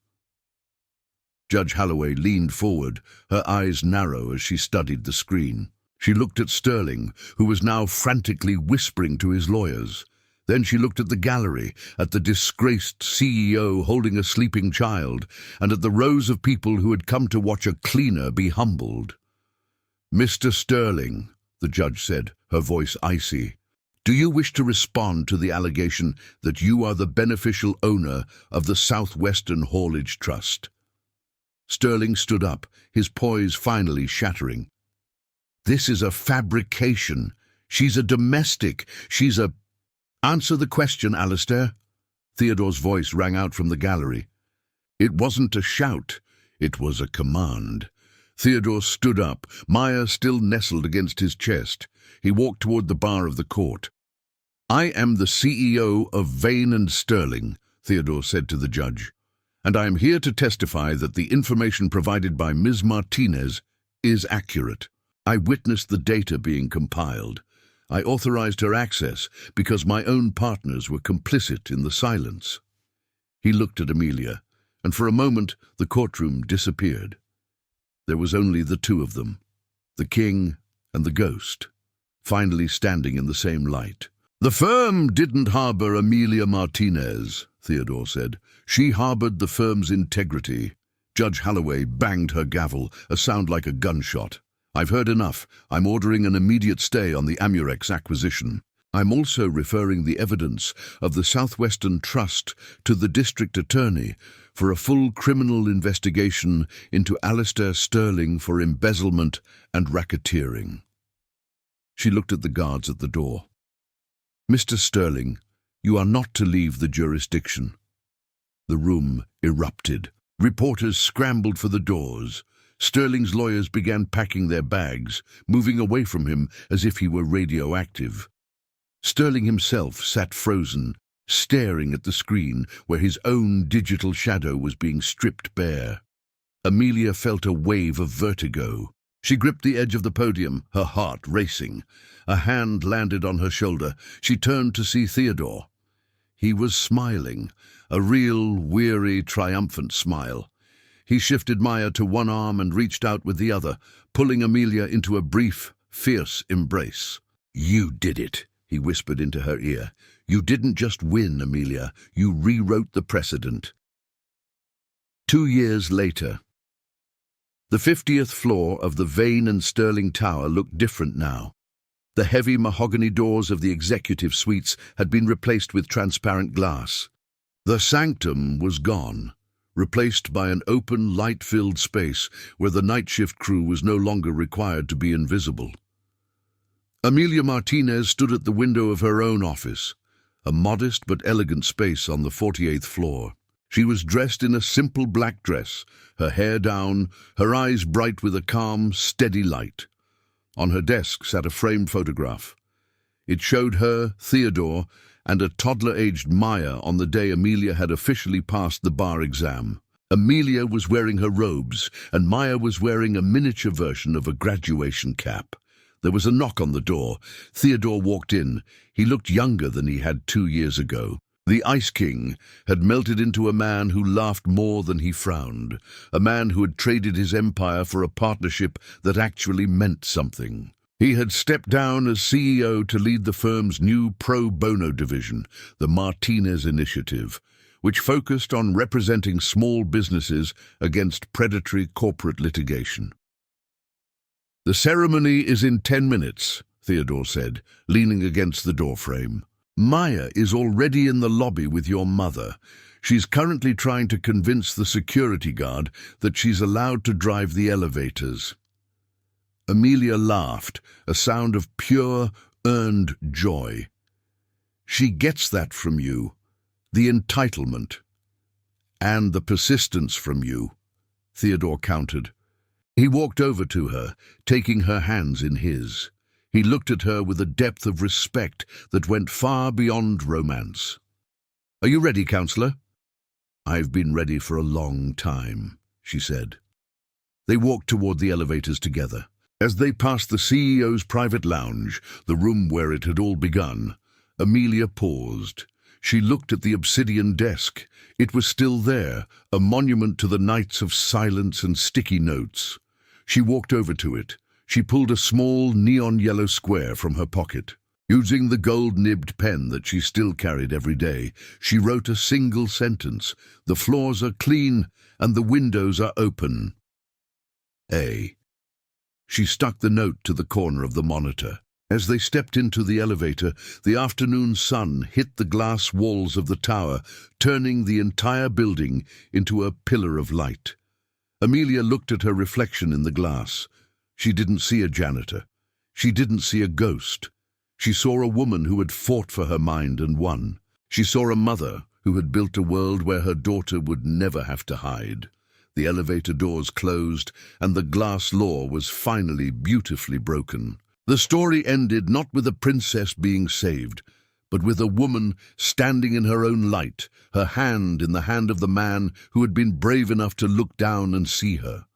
Judge Holloway leaned forward, her eyes narrow as she studied the screen. She looked at Sterling, who was now frantically whispering to his lawyers. Then she looked at the gallery, at the disgraced CEO holding a sleeping child, and at the rows of people who had come to watch a cleaner be humbled. "Mr. Sterling," the judge said, her voice icy, "do you wish to respond to the allegation that you are the beneficial owner of the Southwestern Haulage Trust?" Sterling stood up, his poise finally shattering. "This is a fabrication. She's a domestic. She's a—" "Answer the question, Alistair." Theodore's voice rang out from the gallery. It wasn't a shout, it was a command. Theodore stood up, Maya still nestled against his chest. He walked toward the bar of the court. "I am the CEO of Vane and Sterling," Theodore said to the judge, "and I am here to testify that the information provided by Ms. Martinez is accurate. I witnessed the data being compiled. I authorized her access because my own partners were complicit in the silence." He looked at Amelia, and for a moment the courtroom disappeared. There was only the two of them, the king and the ghost, finally standing in the same light. "The firm didn't harbor Amelia Martinez," Theodore said. "She harbored the firm's integrity." Judge Holloway banged her gavel, a sound like a gunshot. "I've heard enough. I'm ordering an immediate stay on the Amurex acquisition. I'm also referring the evidence of the Southwestern Trust to the district attorney for a full criminal investigation into Alistair Sterling for embezzlement and racketeering." She looked at the guards at the door. "Mr. Sterling, you are not to leave the jurisdiction." The room erupted. Reporters scrambled for the doors. Sterling's lawyers began packing their bags, moving away from him as if he were radioactive. Sterling himself sat frozen, staring at the screen where his own digital shadow was being stripped bare. Amelia felt a wave of vertigo. She gripped the edge of the podium, her heart racing. A hand landed on her shoulder. She turned to see Theodore. He was smiling, a real, weary, triumphant smile. He shifted Maya to one arm and reached out with the other, pulling Amelia into a brief, fierce embrace. "You did it," he whispered into her ear. "You didn't just win, Amelia. You rewrote the precedent." 2 years later. The 50th floor of the Vane and Sterling Tower looked different now. The heavy mahogany doors of the executive suites had been replaced with transparent glass. The sanctum was gone, replaced by an open, light-filled space where the night shift crew was no longer required to be invisible. Amelia Martinez stood at the window of her own office, a modest but elegant space on the 48th floor. She was dressed in a simple black dress, her hair down, her eyes bright with a calm, steady light. On her desk sat a framed photograph. It showed her, Theodore, and a toddler-aged Maya on the day Amelia had officially passed the bar exam. Amelia was wearing her robes, and Maya was wearing a miniature version of a graduation cap. There was a knock on the door. Theodore walked in. He looked younger than he had 2 years ago. The Ice King had melted into a man who laughed more than he frowned, a man who had traded his empire for a partnership that actually meant something. He had stepped down as CEO to lead the firm's new pro bono division, the Martinez Initiative, which focused on representing small businesses against predatory corporate litigation. "The ceremony is in 10 minutes, Theodore said, leaning against the doorframe. "Maya is already in the lobby with your mother. She's currently trying to convince the security guard that she's allowed to drive the elevators." Amelia laughed, a sound of pure, earned joy. "She gets that from you, the entitlement. And the persistence from you," Theodore countered. He walked over to her, taking her hands in his. He looked at her with a depth of respect that went far beyond romance. "Are you ready, counselor?" "I've been ready for a long time," she said. They walked toward the elevators together. As they passed the CEO's private lounge, the room where it had all begun, Amelia paused. She looked at the obsidian desk. It was still there, a monument to the nights of silence and sticky notes. She walked over to it. She pulled a small neon yellow square from her pocket. Using the gold-nibbed pen that she still carried every day, she wrote a single sentence. "The floors are clean and the windows are open. A." She stuck the note to the corner of the monitor. As they stepped into the elevator, the afternoon sun hit the glass walls of the tower, turning the entire building into a pillar of light. Amelia looked at her reflection in the glass. She didn't see a janitor. She didn't see a ghost. She saw a woman who had fought for her mind and won. She saw a mother who had built a world where her daughter would never have to hide. The elevator doors closed, and the glass law was finally beautifully broken. The story ended not with a princess being saved, but with a woman standing in her own light, her hand in the hand of the man who had been brave enough to look down and see her.